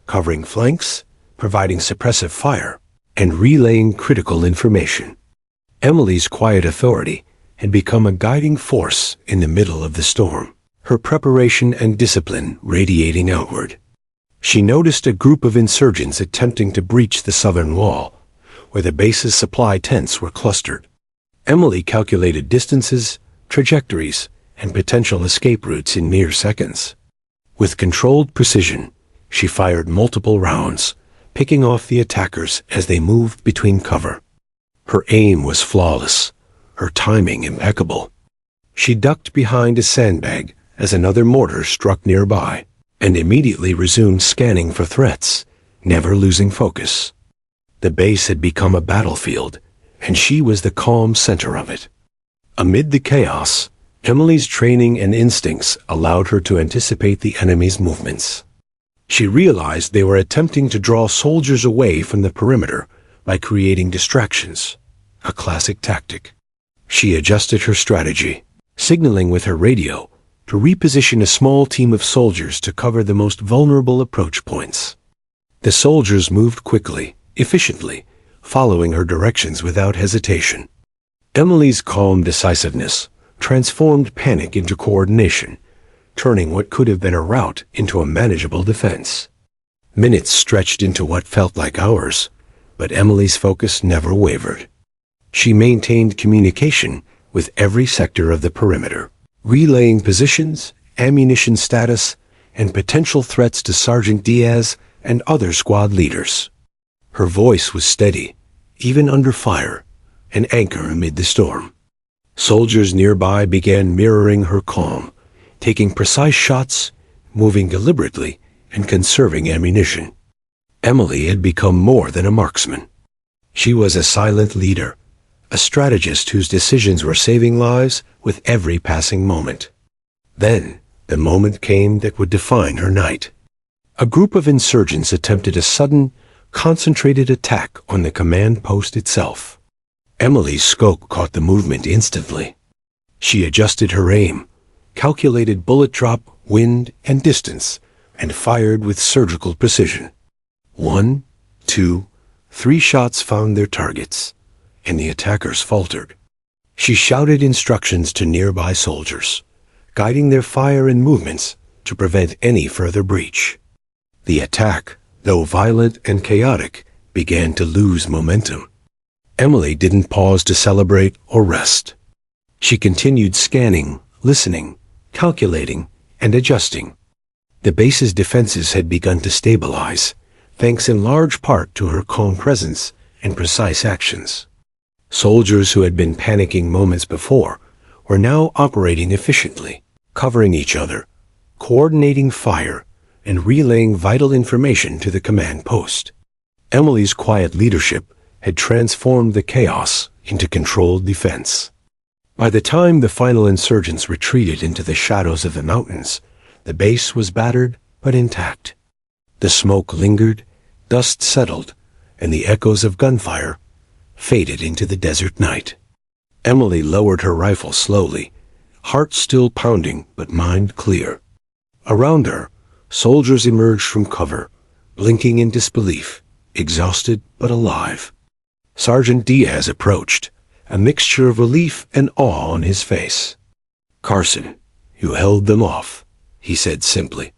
covering flanks, providing suppressive fire, and relaying critical information. Emily's quiet authority had become a guiding force in the middle of the storm, her preparation and discipline radiating outward. She noticed a group of insurgents attempting to breach the southern wall, where the base's supply tents were clustered. Emily calculated distances, trajectories, and potential escape routes in mere seconds. With controlled precision, she fired multiple rounds, picking off the attackers as they moved between cover. Her aim was flawless, her timing impeccable. She ducked behind a sandbag as another mortar struck nearby, and immediately resumed scanning for threats, never losing focus. The base had become a battlefield, and she was the calm center of it. Amid the chaos, Emily's training and instincts allowed her to anticipate the enemy's movements. She realized they were attempting to draw soldiers away from the perimeter by creating distractions, a classic tactic. She adjusted her strategy, signaling with her radio to reposition a small team of soldiers to cover the most vulnerable approach points. The soldiers moved quickly, efficiently, following her directions without hesitation. Emily's calm decisiveness transformed panic into coordination, turning what could have been a rout into a manageable defense. Minutes stretched into what felt like hours, but Emily's focus never wavered. She maintained communication with every sector of the perimeter, relaying positions, ammunition status, and potential threats to Sergeant Diaz and other squad leaders. Her voice was steady, even under fire, an anchor amid the storm. Soldiers nearby began mirroring her calm, taking precise shots, moving deliberately, and conserving ammunition. Emily had become more than a marksman. She was a silent leader, a strategist whose decisions were saving lives with every passing moment. Then, the moment came that would define her night. A group of insurgents attempted a sudden, concentrated attack on the command post itself. Emily's scope caught the movement instantly. She adjusted her aim, calculated bullet drop, wind, and distance, and fired with surgical precision. 1, 2, 3 shots found their targets, and the attackers faltered. She shouted instructions to nearby soldiers, guiding their fire and movements to prevent any further breach. The attack, though violent and chaotic, began to lose momentum. Emily didn't pause to celebrate or rest. She continued scanning, listening, calculating, and adjusting. The base's defenses had begun to stabilize, thanks in large part to her calm presence and precise actions. Soldiers who had been panicking moments before were now operating efficiently, covering each other, coordinating fire, and relaying vital information to the command post. Emily's quiet leadership had transformed the chaos into controlled defense. By the time the final insurgents retreated into the shadows of the mountains, the base was battered but intact. The smoke lingered, dust settled, and the echoes of gunfire faded into the desert night. Emily lowered her rifle slowly, heart still pounding but mind clear. Around her, soldiers emerged from cover, blinking in disbelief, exhausted but alive. Sergeant Diaz approached, a mixture of relief and awe on his face. "Carson, you held them off," he said simply.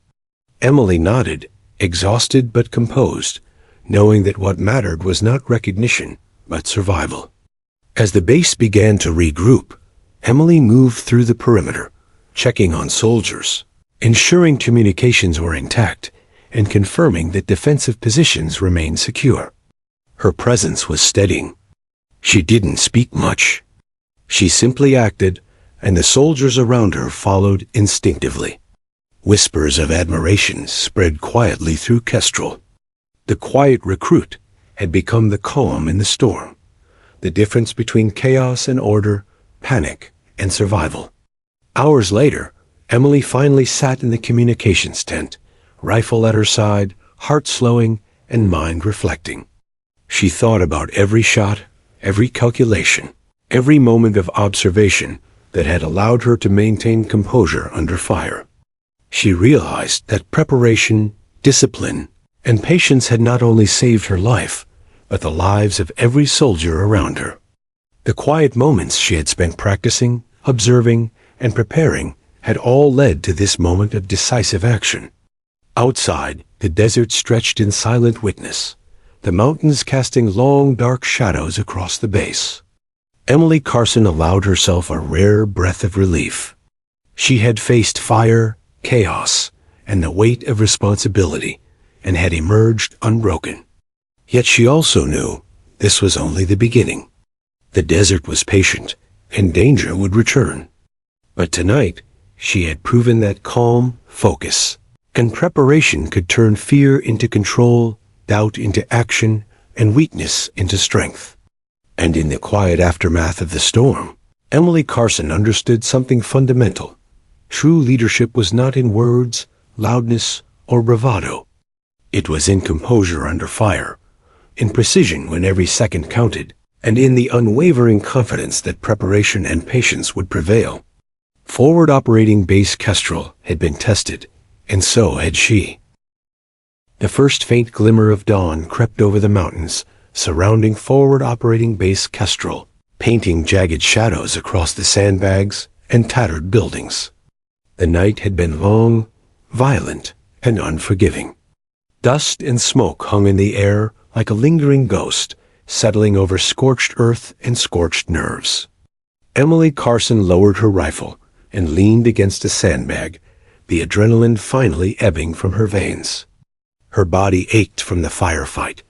Emily nodded, exhausted but composed, knowing that what mattered was not recognition, but survival. As the base began to regroup, Emily moved through the perimeter, checking on soldiers, ensuring communications were intact, and confirming that defensive positions remained secure. Her presence was steadying. She didn't speak much. She simply acted, and the soldiers around her followed instinctively. Whispers of admiration spread quietly through Kestrel. The quiet recruit had become the calm in the storm, the difference between chaos and order, panic and survival. Hours later, Emily finally sat in the communications tent, rifle at her side, heart slowing, and mind reflecting. She thought about every shot, every calculation, every moment of observation that had allowed her to maintain composure under fire. She realized that preparation, discipline, and patience had not only saved her life, but the lives of every soldier around her. The quiet moments she had spent practicing, observing, and preparing had all led to this moment of decisive action. Outside, the desert stretched in silent witness, the mountains casting long, dark shadows across the base. Emily Carson allowed herself a rare breath of relief. She had faced fire, chaos, and the weight of responsibility, and had emerged unbroken. Yet she also knew this was only the beginning. The desert was patient, and danger would return. But tonight, she had proven that calm, focus, and preparation could turn fear into control, doubt into action, and weakness into strength. And in the quiet aftermath of the storm, Emily Carson understood something fundamental. True leadership was not in words, loudness, or bravado. It was in composure under fire, in precision when every second counted, and in the unwavering confidence that preparation and patience would prevail. Forward operating base Kestrel had been tested, and so had she. The first faint glimmer of dawn crept over the mountains, surrounding forward operating base Kestrel, painting jagged shadows across the sandbags and tattered buildings. The night had been long, violent, and unforgiving. Dust and smoke hung in the air like a lingering ghost, settling over scorched earth and scorched nerves. Emily Carson lowered her rifle and leaned against a sandbag, the adrenaline finally ebbing from her veins. Her body ached from the firefight,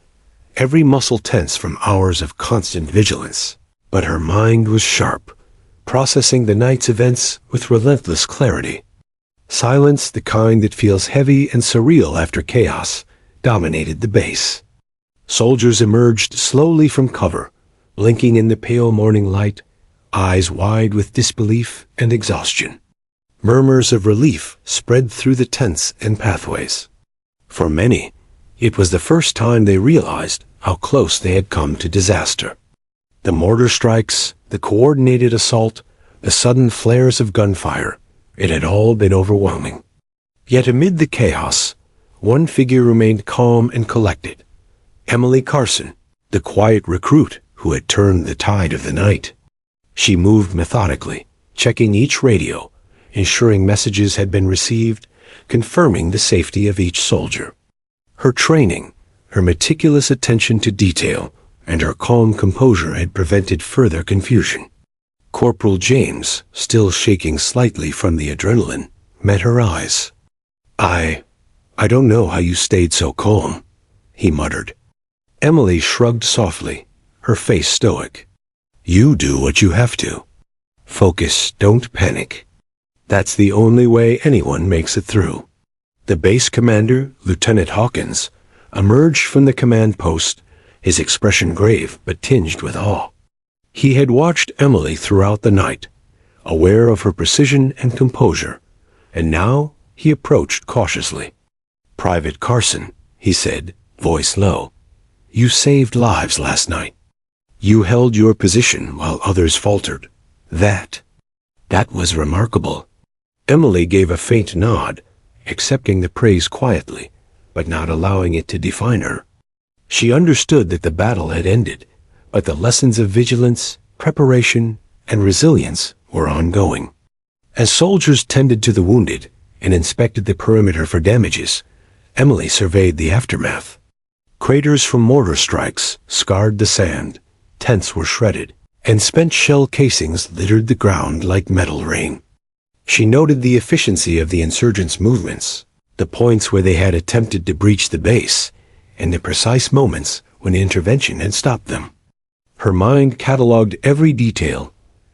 every muscle tense from hours of constant vigilance, but her mind was sharp, processing the night's events with relentless clarity. Silence, the kind that feels heavy and surreal after chaos, dominated the base. Soldiers emerged slowly from cover, blinking in the pale morning light, eyes wide with disbelief and exhaustion. Murmurs of relief spread through the tents and pathways. For many, it was the first time they realized how close they had come to disaster. The mortar strikes, the coordinated assault, the sudden flares of gunfire, it had all been overwhelming. Yet amid the chaos, one figure remained calm and collected. Emily Carson, the quiet recruit who had turned the tide of the night. She moved methodically, checking each radio, ensuring messages had been received, confirming the safety of each soldier. Her training, her meticulous attention to detail, and her calm composure had prevented further confusion. Corporal James, still shaking slightly from the adrenaline, met her eyes. I don't know how you stayed so calm," he muttered. Emily shrugged softly, her face stoic. "You do what you have to. Focus, don't panic. That's the only way anyone makes it through." The base commander, Lieutenant Hawkins, emerged from the command post, his expression grave but tinged with awe. He had watched Emily throughout the night, aware of her precision and composure, and now he approached cautiously. "Private Carson," he said, voice low, "you saved lives last night. You held your position while others faltered. That was remarkable." Emily gave a faint nod, accepting the praise quietly, but not allowing it to define her. She understood that the battle had ended, but the lessons of vigilance, preparation, and resilience were ongoing. As soldiers tended to the wounded and inspected the perimeter for damages, Emily surveyed the aftermath. Craters from mortar strikes scarred the sand, tents were shredded, and spent shell casings littered the ground like metal rain. She noted the efficiency of the insurgents' movements, the points where they had attempted to breach the base, and the precise moments when intervention had stopped them. Her mind catalogued every detail,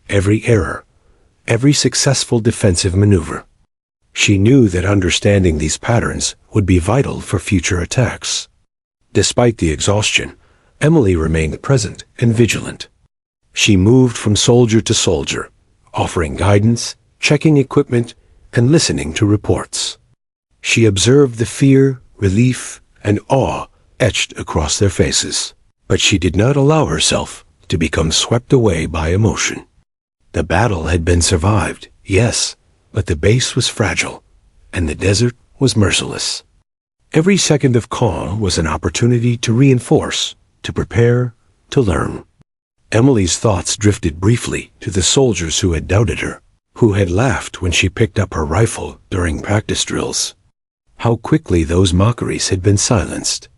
every error, every successful defensive maneuver. She knew that understanding these patterns would be vital for future attacks. Despite the exhaustion, Emily remained present and vigilant. She moved from soldier to soldier, offering guidance, checking equipment, and listening to reports. She observed the fear, relief, and awe etched across their faces, but she did not allow herself to become swept away by emotion. The battle had been survived, yes, but the base was fragile, and the desert was merciless. Every second of calm was an opportunity to reinforce, to prepare, to learn. Emily's thoughts drifted briefly to the soldiers who had doubted her, who had laughed when she picked up her rifle during practice drills. How quickly those mockeries had been silenced.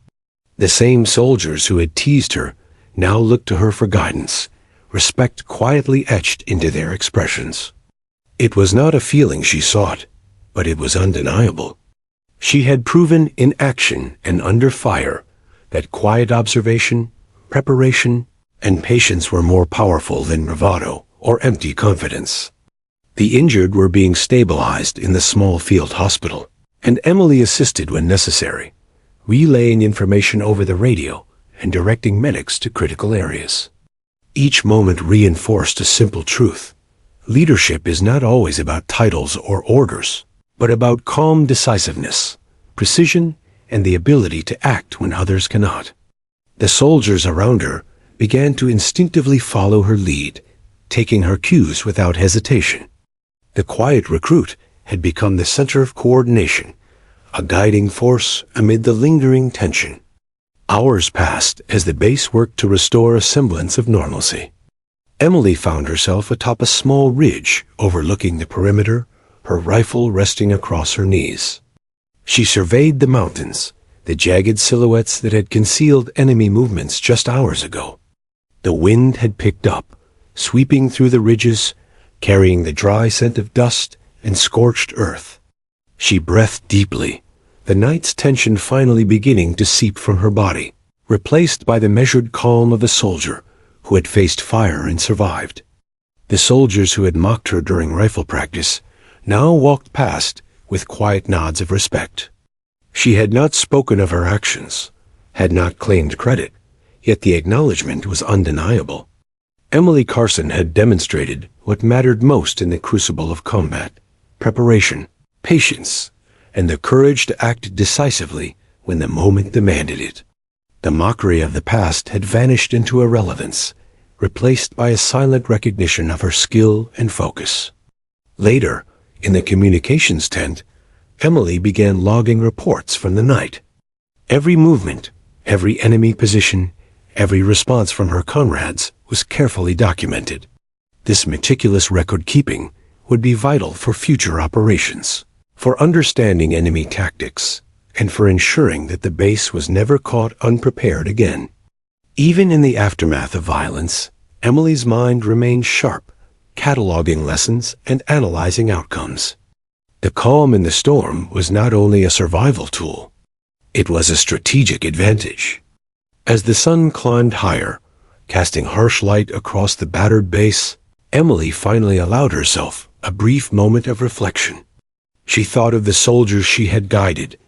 The same soldiers who had teased her now looked to her for guidance, respect quietly etched into their expressions. It was not a feeling she sought, but it was undeniable. She had proven in action and under fire that quiet observation, preparation, and patience were more powerful than bravado or empty confidence. The injured were being stabilized in the small field hospital, and Emily assisted when necessary, relaying information over the radio and directing medics to critical areas. Each moment reinforced a simple truth. Leadership is not always about titles or orders, but about calm decisiveness, precision, and the ability to act when others cannot. The soldiers around her began to instinctively follow her lead, taking her cues without hesitation. The quiet recruit had become the center of coordination, a guiding force amid the lingering tension. Hours passed as the base worked to restore a semblance of normalcy. Emily found herself atop a small ridge overlooking the perimeter, her rifle resting across her knees. She surveyed the mountains, the jagged silhouettes that had concealed enemy movements just hours ago. The wind had picked up, sweeping through the ridges, carrying the dry scent of dust and scorched earth. She breathed deeply, the night's tension finally beginning to seep from her body, replaced by the measured calm of a soldier who had faced fire and survived. The soldiers who had mocked her during rifle practice now walked past with quiet nods of respect. She had not spoken of her actions, had not claimed credit, yet the acknowledgement was undeniable. Emily Carson had demonstrated what mattered most in the crucible of combat: preparation, patience, and the courage to act decisively when the moment demanded it. The mockery of the past had vanished into irrelevance, replaced by a silent recognition of her skill and focus. Later, in the communications tent, Emily began logging reports from the night. Every movement, every enemy position, every response from her comrades was carefully documented. This meticulous record-keeping would be vital for future operations, for understanding enemy tactics, and for ensuring that the base was never caught unprepared again. Even in the aftermath of violence, Emily's mind remained sharp, cataloging lessons and analyzing outcomes. The calm in the storm was not only a survival tool, it was a strategic advantage. As the sun climbed higher, casting harsh light across the battered base, Emily finally allowed herself a brief moment of reflection. She thought of the soldiers she had guided,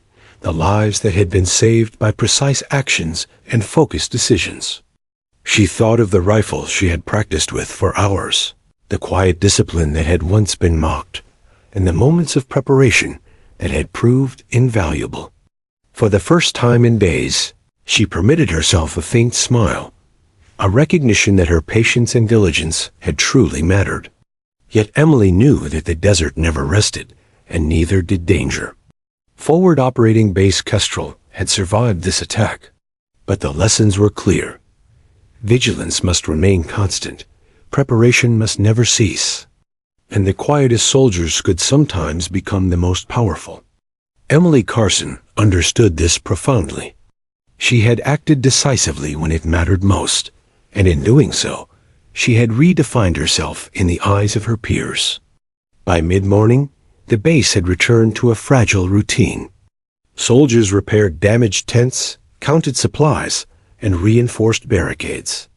the lives that had been saved by precise actions and focused decisions. She thought of the rifle she had practiced with for hours, the quiet discipline that had once been mocked, and the moments of preparation that had proved invaluable. For the first time in days, she permitted herself a faint smile, a recognition that her patience and diligence had truly mattered. Yet Emily knew that the desert never rested, and neither did danger. Forward operating Base Kestrel had survived this attack, but the lessons were clear. Vigilance must remain constant, preparation must never cease, and the quietest soldiers could sometimes become the most powerful. Emily Carson understood this profoundly. She had acted decisively when it mattered most, and in doing so, she had redefined herself in the eyes of her peers. By mid-morning, the base had returned to a fragile routine. Soldiers repaired damaged tents, counted supplies, and reinforced barricades.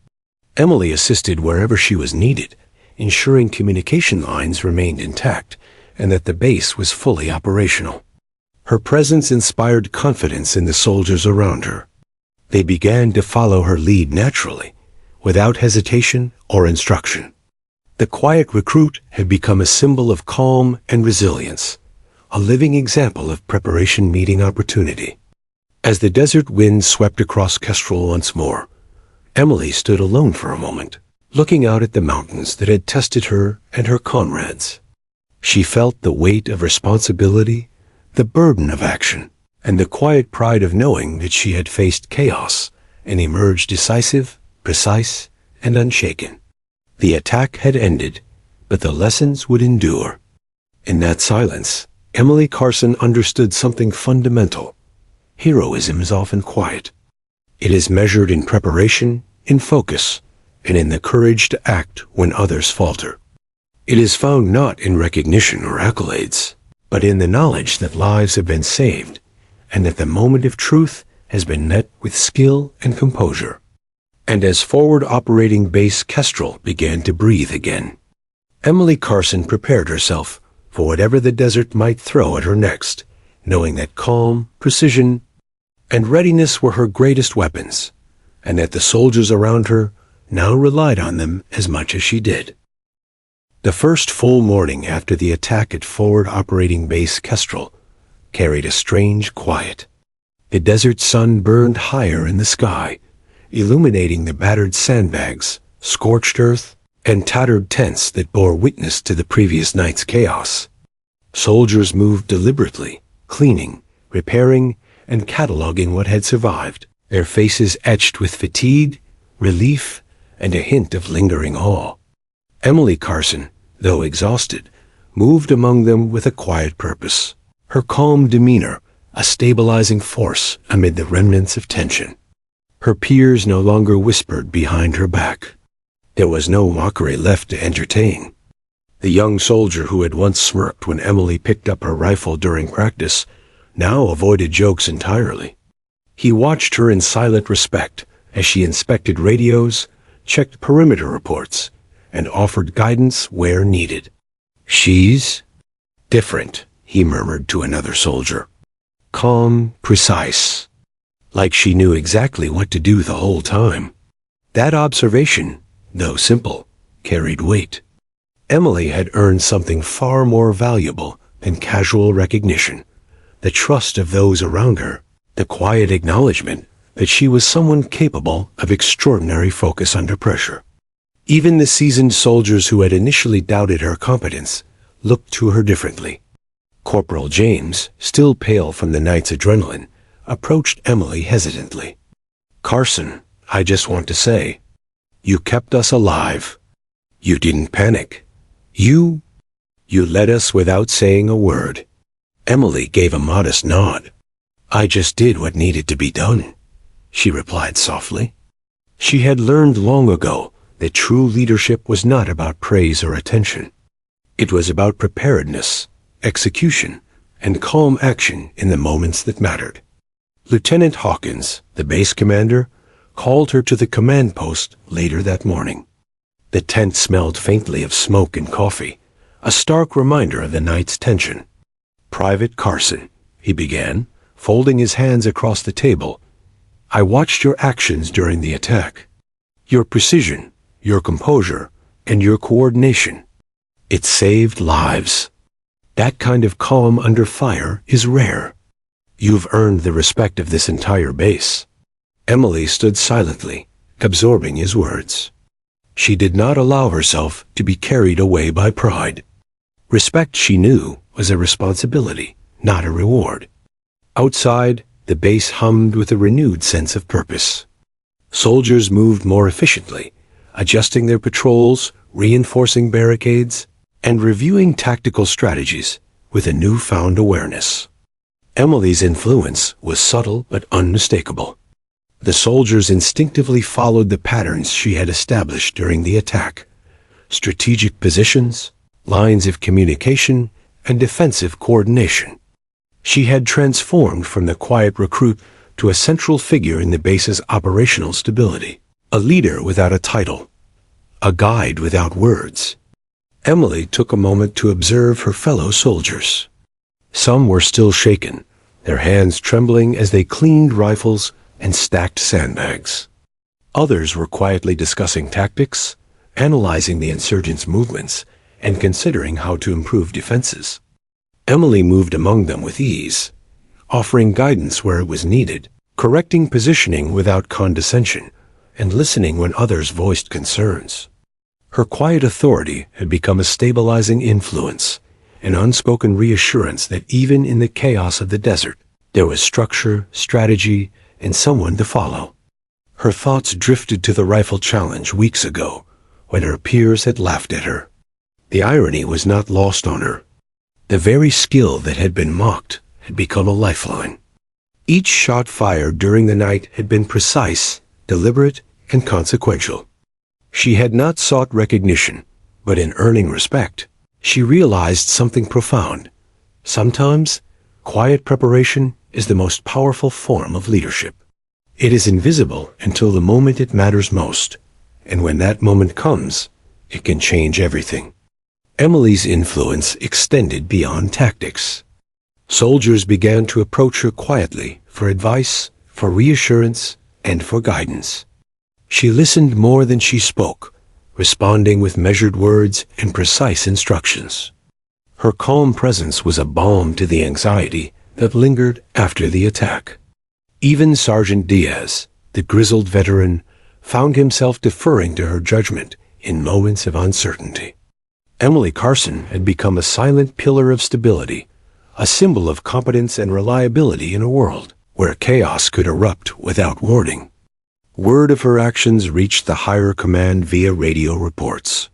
Emily assisted wherever she was needed, ensuring communication lines remained intact and that the base was fully operational. Her presence inspired confidence in the soldiers around her. They began to follow her lead naturally, without hesitation or instruction. The quiet recruit had become a symbol of calm and resilience, a living example of preparation meeting opportunity. As the desert wind swept across Kestrel once more, Emily stood alone for a moment, looking out at the mountains that had tested her and her comrades. She felt the weight of responsibility, the burden of action, and the quiet pride of knowing that she had faced chaos and emerged decisive, precise, and unshaken. The attack had ended, but the lessons would endure. In that silence, Emily Carson understood something fundamental. Heroism is often quiet. It is measured in preparation, in focus, and in the courage to act when others falter. It is found not in recognition or accolades, but in the knowledge that lives have been saved, and that the moment of truth has been met with skill and composure. And as forward operating base Kestrel began to breathe again, Emily Carson prepared herself for whatever the desert might throw at her next, knowing that calm, precision, and readiness were her greatest weapons, and that the soldiers around her now relied on them as much as she did. The first full morning after the attack at forward operating base Kestrel carried a strange quiet. The desert sun burned higher in the sky, illuminating the battered sandbags, scorched earth, and tattered tents that bore witness to the previous night's chaos. Soldiers moved deliberately, cleaning, repairing, and cataloging what had survived, their faces etched with fatigue, relief, and a hint of lingering awe. Emily Carson, though exhausted, moved among them with a quiet purpose, her calm demeanor a stabilizing force amid the remnants of tension. Her peers no longer whispered behind her back. There was no mockery left to entertain. The young soldier who had once smirked when Emily picked up her rifle during practice now avoided jokes entirely. He watched her in silent respect as she inspected radios, checked perimeter reports, and offered guidance where needed. "She's different," he murmured to another soldier. "Calm, precise, like she knew exactly what to do the whole time." That observation, though simple, carried weight. Emily had earned something far more valuable than casual recognition, the trust of those around her, the quiet acknowledgement that she was someone capable of extraordinary focus under pressure. Even the seasoned soldiers who had initially doubted her competence looked to her differently. Corporal James, still pale from the night's adrenaline, approached Emily hesitantly. "Carson, I just want to say, you kept us alive. You didn't panic. You led us without saying a word." Emily gave a modest nod. "I just did what needed to be done," she replied softly. She had learned long ago that true leadership was not about praise or attention. It was about preparedness, execution, and calm action in the moments that mattered. Lieutenant Hawkins, the base commander, called her to the command post later that morning. The tent smelled faintly of smoke and coffee, a stark reminder of the night's tension. "Private Carson," he began, folding his hands across the table, "I watched your actions during the attack. Your precision, your composure, and your coordination. It saved lives. That kind of calm under fire is rare. You've earned the respect of this entire base." Emily stood silently, absorbing his words. She did not allow herself to be carried away by pride. Respect, she knew, was a responsibility, not a reward. Outside, the base hummed with a renewed sense of purpose. Soldiers moved more efficiently, adjusting their patrols, reinforcing barricades, and reviewing tactical strategies with a newfound awareness. Emily's influence was subtle but unmistakable. The soldiers instinctively followed the patterns she had established during the attack: strategic positions, lines of communication, and defensive coordination. She had transformed from the quiet recruit to a central figure in the base's operational stability, a leader without a title, a guide without words. Emily took a moment to observe her fellow soldiers. Some were still shaken, their hands trembling as they cleaned rifles and stacked sandbags. Others were quietly discussing tactics, analyzing the insurgents' movements, and considering how to improve defenses. Emily moved among them with ease, offering guidance where it was needed, correcting positioning without condescension, and listening when others voiced concerns. Her quiet authority had become a stabilizing influence, an unspoken reassurance that even in the chaos of the desert, there was structure, strategy, and someone to follow. Her thoughts drifted to the rifle challenge weeks ago, when her peers had laughed at her. The irony was not lost on her. The very skill that had been mocked had become a lifeline. Each shot fired during the night had been precise, deliberate, and consequential. She had not sought recognition, but in earning respect, she realized something profound. Sometimes, quiet preparation is the most powerful form of leadership. It is invisible until the moment it matters most, and when that moment comes, it can change everything. Emily's influence extended beyond tactics. Soldiers began to approach her quietly for advice, for reassurance, and for guidance. She listened more than she spoke, responding with measured words and precise instructions. Her calm presence was a balm to the anxiety that lingered after the attack. Even Sergeant Diaz, the grizzled veteran, found himself deferring to her judgment in moments of uncertainty. Emily Carson had become a silent pillar of stability, a symbol of competence and reliability in a world where chaos could erupt without warning. Word of her actions reached the higher command via radio reports.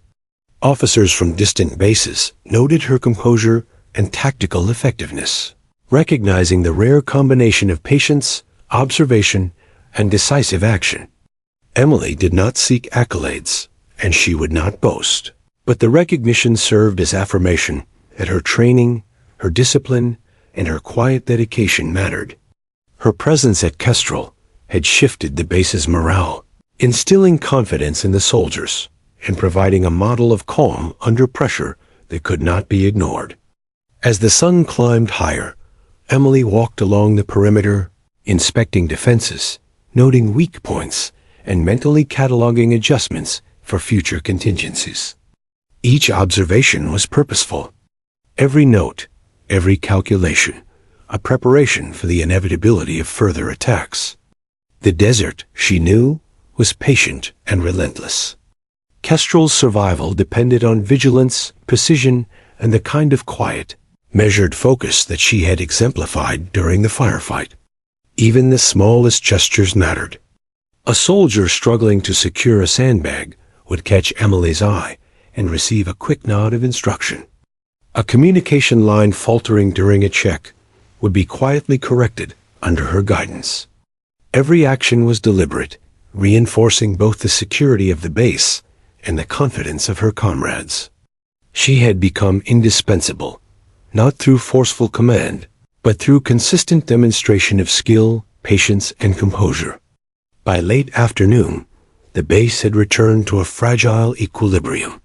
Officers from distant bases noted her composure and tactical effectiveness, recognizing the rare combination of patience, observation, and decisive action. Emily did not seek accolades, and she would not boast, but the recognition served as affirmation that her training, her discipline, and her quiet dedication mattered. Her presence at Kestrel had shifted the base's morale, instilling confidence in the soldiers and providing a model of calm under pressure that could not be ignored. As the sun climbed higher, Emily walked along the perimeter, inspecting defenses, noting weak points, and mentally cataloging adjustments for future contingencies. Each observation was purposeful. Every note, every calculation, a preparation for the inevitability of further attacks. The desert, she knew, was patient and relentless. Kestrel's survival depended on vigilance, precision, and the kind of quiet, measured focus that she had exemplified during the firefight. Even the smallest gestures mattered. A soldier struggling to secure a sandbag would catch Emily's eye and receive a quick nod of instruction. A communication line faltering during a check would be quietly corrected under her guidance. Every action was deliberate, reinforcing both the security of the base and the confidence of her comrades. She had become indispensable, not through forceful command, but through consistent demonstration of skill, patience, and composure. By late afternoon, the base had returned to a fragile equilibrium.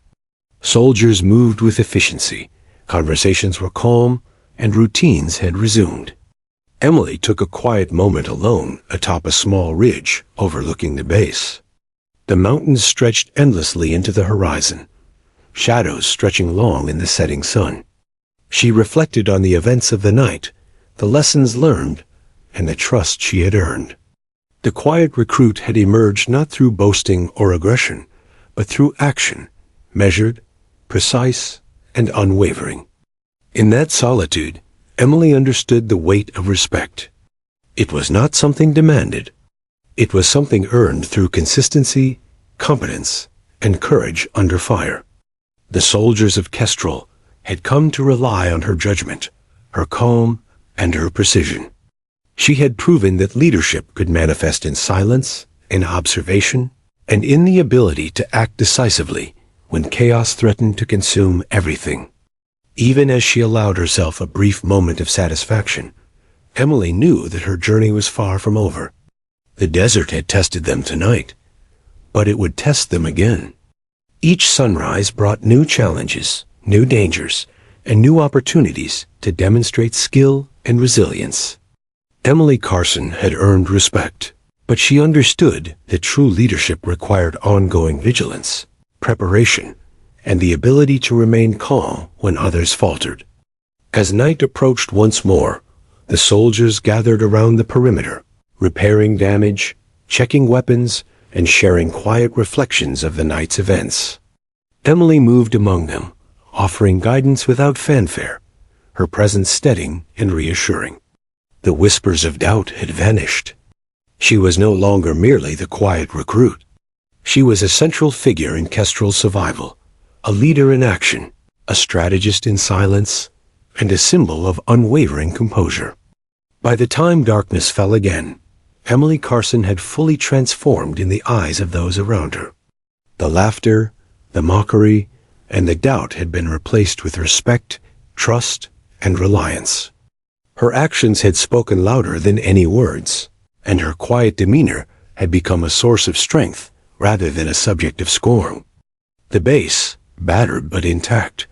Soldiers moved with efficiency, conversations were calm, and routines had resumed. Emily took a quiet moment alone atop a small ridge overlooking the base. The mountains stretched endlessly into the horizon, shadows stretching long in the setting sun. She reflected on the events of the night, the lessons learned, and the trust she had earned. The quiet recruit had emerged not through boasting or aggression, but through action, measured, precise, and unwavering. In that solitude, Emily understood the weight of respect. It was not something demanded. It was something earned through consistency, competence, and courage under fire. The soldiers of Kestrel had come to rely on her judgment, her calm, and her precision. She had proven that leadership could manifest in silence, in observation, and in the ability to act decisively when chaos threatened to consume everything. Even as she allowed herself a brief moment of satisfaction, Emily knew that her journey was far from over. The desert had tested them tonight, but it would test them again. Each sunrise brought new challenges, new dangers, and new opportunities to demonstrate skill and resilience. Emily Carson had earned respect, but she understood that true leadership required ongoing vigilance, preparation, and the ability to remain calm when others faltered. As night approached once more, the soldiers gathered around the perimeter, repairing damage, checking weapons, and sharing quiet reflections of the night's events. Emily moved among them, offering guidance without fanfare, her presence steadying and reassuring. The whispers of doubt had vanished. She was no longer merely the quiet recruit. She was a central figure in Kestrel's survival, a leader in action, a strategist in silence, and a symbol of unwavering composure. By the time darkness fell again, Emily Carson had fully transformed in the eyes of those around her. The laughter, the mockery, and the doubt had been replaced with respect, trust, and reliance. Her actions had spoken louder than any words, and her quiet demeanor had become a source of strength rather than a subject of scorn. The base, battered but intact,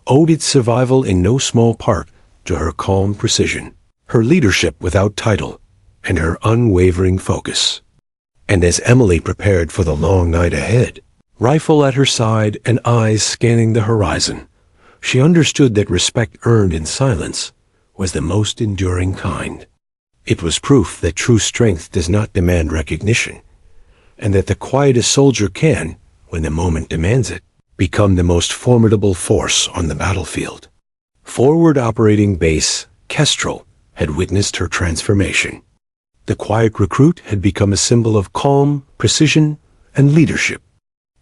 owed its survival in no small part to her calm precision, her leadership without title, and her unwavering focus. And as Emily prepared for the long night ahead, rifle at her side and eyes scanning the horizon, she understood that respect earned in silence was the most enduring kind. It was proof that true strength does not demand recognition, and that the quietest soldier can, when the moment demands it, become the most formidable force on the battlefield. Forward Operating Base Kestrel had witnessed her transformation. The quiet recruit had become a symbol of calm, precision, and leadership,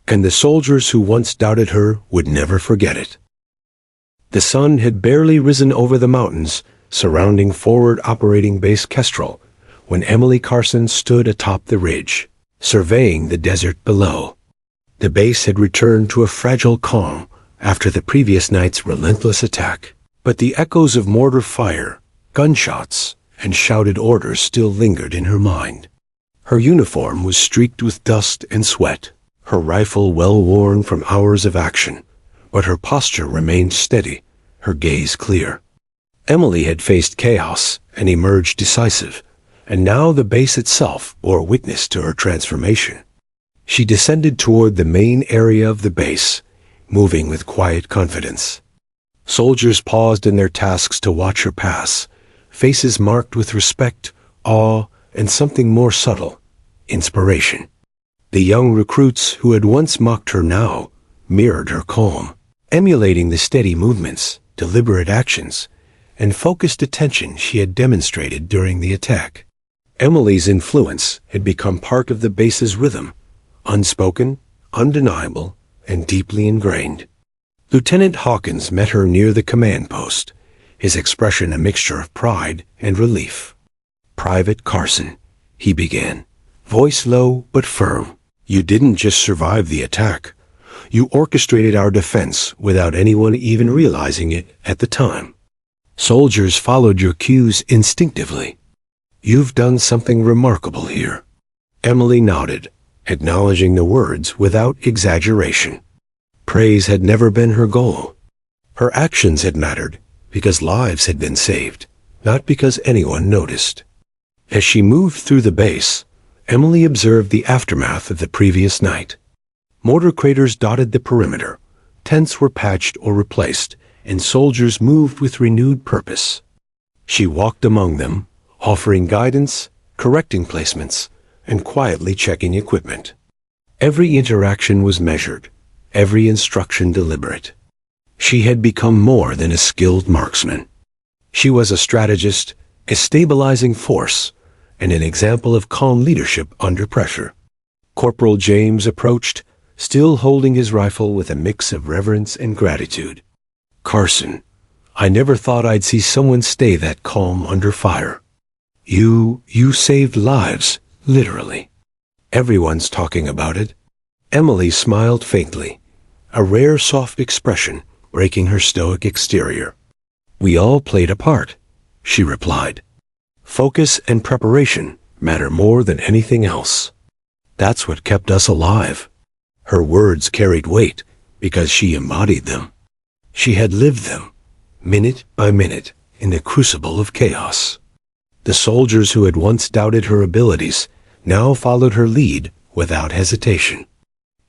and the soldiers who once doubted her would never forget it. The sun had barely risen over the mountains surrounding Forward Operating Base Kestrel when Emily Carson stood atop the ridge, surveying the desert below. The base had returned to a fragile calm after the previous night's relentless attack, but the echoes of mortar fire, gunshots, and shouted orders still lingered in her mind. Her uniform was streaked with dust and sweat, her rifle well worn from hours of action, but her posture remained steady, her gaze clear. Emily had faced chaos and emerged decisive, and now the base itself bore witness to her transformation. She descended toward the main area of the base, moving with quiet confidence. Soldiers paused in their tasks to watch her pass, faces marked with respect, awe, and something more subtle, inspiration. The young recruits who had once mocked her now mirrored her calm, emulating the steady movements, deliberate actions, and focused attention she had demonstrated during the attack. Emily's influence had become part of the base's rhythm, unspoken, undeniable, and deeply ingrained. Lieutenant Hawkins met her near the command post, his expression a mixture of pride and relief. "Private Carson," he began, voice low but firm, "you didn't just survive the attack. You orchestrated our defense without anyone even realizing it at the time. Soldiers followed your cues instinctively. You've done something remarkable here." Emily nodded, acknowledging the words without exaggeration. Praise had never been her goal. Her actions had mattered because lives had been saved, not because anyone noticed. As she moved through the base, Emily observed the aftermath of the previous night. Mortar craters dotted the perimeter, tents were patched or replaced, and soldiers moved with renewed purpose. She walked among them, offering guidance, correcting placements, and quietly checking equipment. Every interaction was measured, every instruction deliberate. She had become more than a skilled marksman. She was a strategist, a stabilizing force, and an example of calm leadership under pressure. Corporal James approached, still holding his rifle with a mix of reverence and gratitude. "Carson, I never thought I'd see someone stay that calm under fire. You saved lives, literally. Everyone's talking about it. Emily smiled faintly, a rare soft expression breaking her stoic exterior. We all played a part, she replied. Focus and preparation matter more than anything else. That's what kept us alive. Her words carried weight because she embodied them. She had lived them, minute by minute, in the crucible of chaos. The soldiers who had once doubted her abilities now followed her lead without hesitation.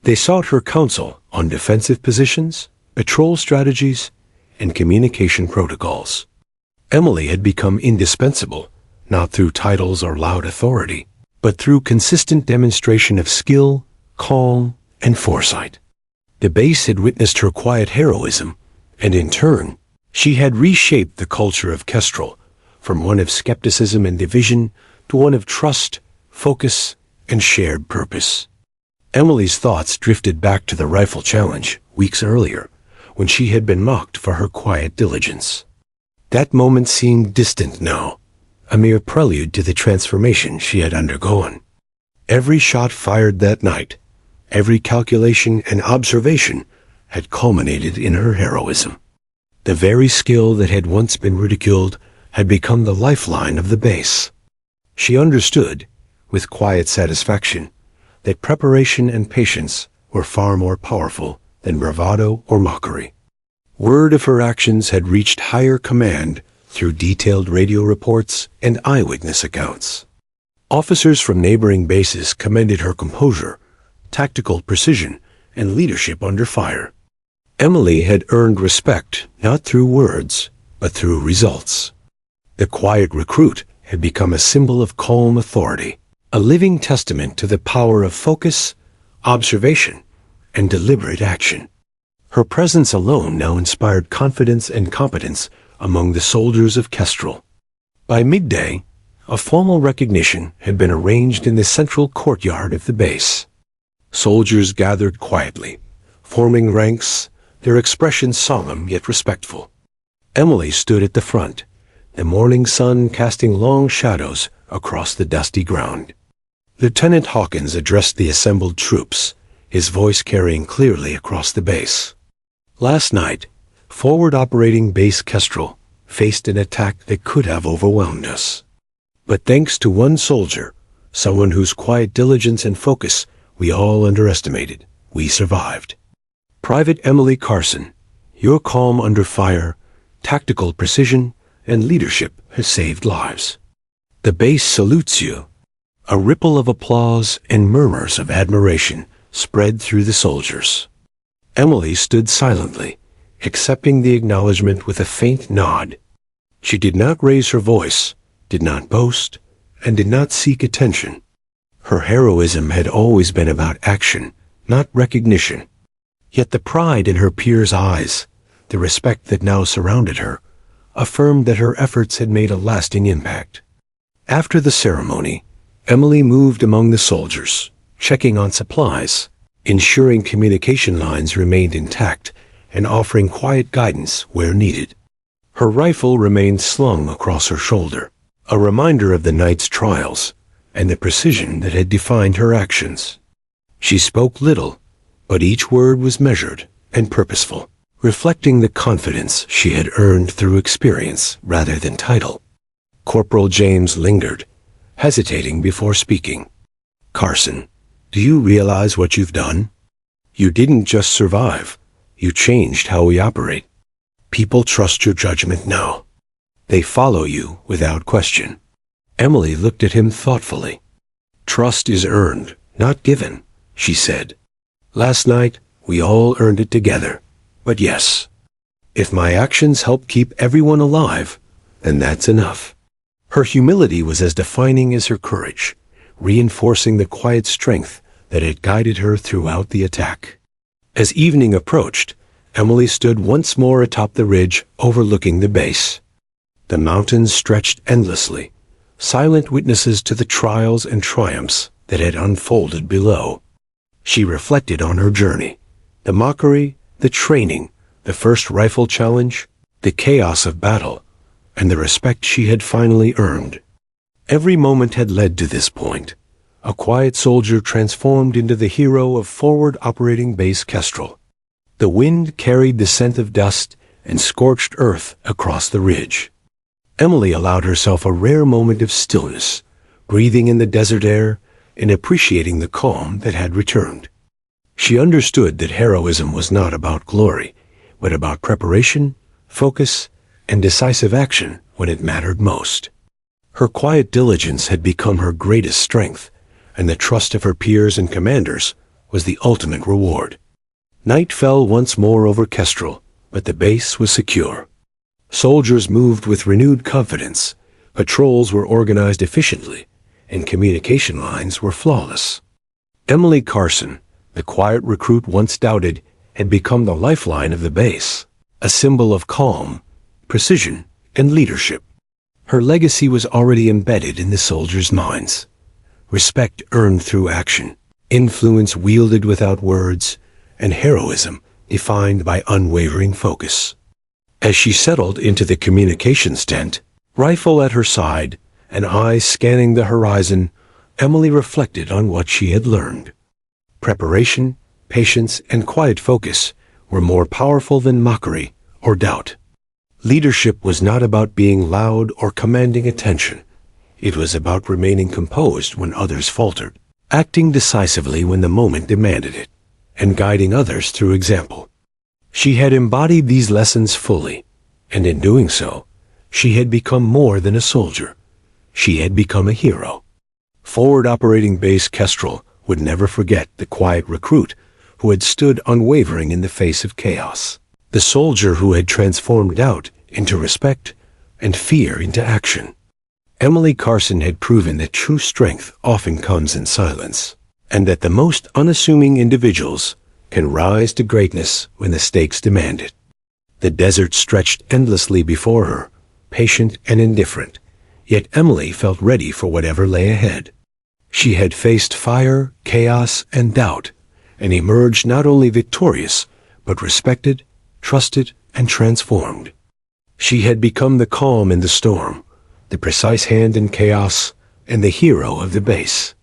They sought her counsel on defensive positions, patrol strategies, and communication protocols. Emily had become indispensable, not through titles or loud authority, but through consistent demonstration of skill, calm, and foresight. The base had witnessed her quiet heroism, and in turn, she had reshaped the culture of Kestrel, from one of skepticism and division to one of trust, focus, and shared purpose. Emily's thoughts drifted back to the rifle challenge weeks earlier, when she had been mocked for her quiet diligence. That moment seemed distant now, a mere prelude to the transformation she had undergone. Every shot fired that night, every calculation and observation had culminated in her heroism. The very skill that had once been ridiculed had become the lifeline of the base. She understood, with quiet satisfaction, that preparation and patience were far more powerful than bravado or mockery. Word of her actions had reached higher command through detailed radio reports and eyewitness accounts. Officers from neighboring bases commended her composure, tactical precision, and leadership under fire. Emily had earned respect not through words, but through results. The quiet recruit had become a symbol of calm authority, a living testament to the power of focus, observation, and deliberate action. Her presence alone now inspired confidence and competence among the soldiers of Kestrel. By midday, a formal recognition had been arranged in the central courtyard of the base. Soldiers gathered quietly, forming ranks, their expressions solemn yet respectful. Emily stood at the front, the morning sun casting long shadows across the dusty ground. Lieutenant Hawkins addressed the assembled troops, his voice carrying clearly across the base. Last night, forward operating base Kestrel faced an attack that could have overwhelmed us. But thanks to one soldier, someone whose quiet diligence and focus we all underestimated, we survived. Private Emily Carson, your calm under fire, tactical precision, and leadership has saved lives. The base salutes you. A ripple of applause and murmurs of admiration spread through the soldiers. Emily stood silently, accepting the acknowledgement with a faint nod. She did not raise her voice, did not boast, and did not seek attention. Her heroism had always been about action, not recognition. Yet the pride in her peers' eyes, the respect that now surrounded her, affirmed that her efforts had made a lasting impact. After the ceremony, Emily moved among the soldiers, checking on supplies, ensuring communication lines remained intact, and offering quiet guidance where needed. Her rifle remained slung across her shoulder, a reminder of the night's trials and the precision that had defined her actions. She spoke little, but each word was measured and purposeful, reflecting the confidence she had earned through experience rather than title. Corporal James lingered, hesitating before speaking. Carson, do you realize what you've done? You didn't just survive, you changed how we operate. People trust your judgment now. They follow you without question. Emily looked at him thoughtfully. Trust is earned, not given, she said. Last night, we all earned it together. But yes, if my actions help keep everyone alive, then that's enough. Her humility was as defining as her courage, reinforcing the quiet strength that had guided her throughout the attack. As evening approached, Emily stood once more atop the ridge overlooking the base. The mountains stretched endlessly, silent witnesses to the trials and triumphs that had unfolded below. She reflected on her journey, the mockery, the training, the first rifle challenge, the chaos of battle, and the respect she had finally earned. Every moment had led to this point. A quiet soldier transformed into the hero of forward operating base Kestrel. The wind carried the scent of dust and scorched earth across the ridge. Emily allowed herself a rare moment of stillness, breathing in the desert air and appreciating the calm that had returned. She understood that heroism was not about glory, but about preparation, focus, and decisive action when it mattered most. Her quiet diligence had become her greatest strength, and the trust of her peers and commanders was the ultimate reward. Night fell once more over Kestrel, but the base was secure. Soldiers moved with renewed confidence, patrols were organized efficiently, and communication lines were flawless. Emily Carson, the quiet recruit once doubted, had become the lifeline of the base, a symbol of calm, precision, and leadership. Her legacy was already embedded in the soldiers' minds. Respect earned through action, influence wielded without words, and heroism defined by unwavering focus. As she settled into the communications tent, rifle at her side, and eyes scanning the horizon, Emily reflected on what she had learned. Preparation, patience, and quiet focus were more powerful than mockery or doubt. Leadership was not about being loud or commanding attention. It was about remaining composed when others faltered, acting decisively when the moment demanded it, and guiding others through example. She had embodied these lessons fully, and in doing so, she had become more than a soldier. She had become a hero. Forward Operating Base Kestrel would never forget the quiet recruit who had stood unwavering in the face of chaos, the soldier who had transformed doubt into respect and fear into action. Emily Carson had proven that true strength often comes in silence, and that the most unassuming individuals can rise to greatness when the stakes demand it. The desert stretched endlessly before her, patient and indifferent, yet Emily felt ready for whatever lay ahead. She had faced fire, chaos, and doubt, and emerged not only victorious, but respected, trusted, and transformed. She had become the calm in the storm, the precise hand in chaos, and the hero of the base.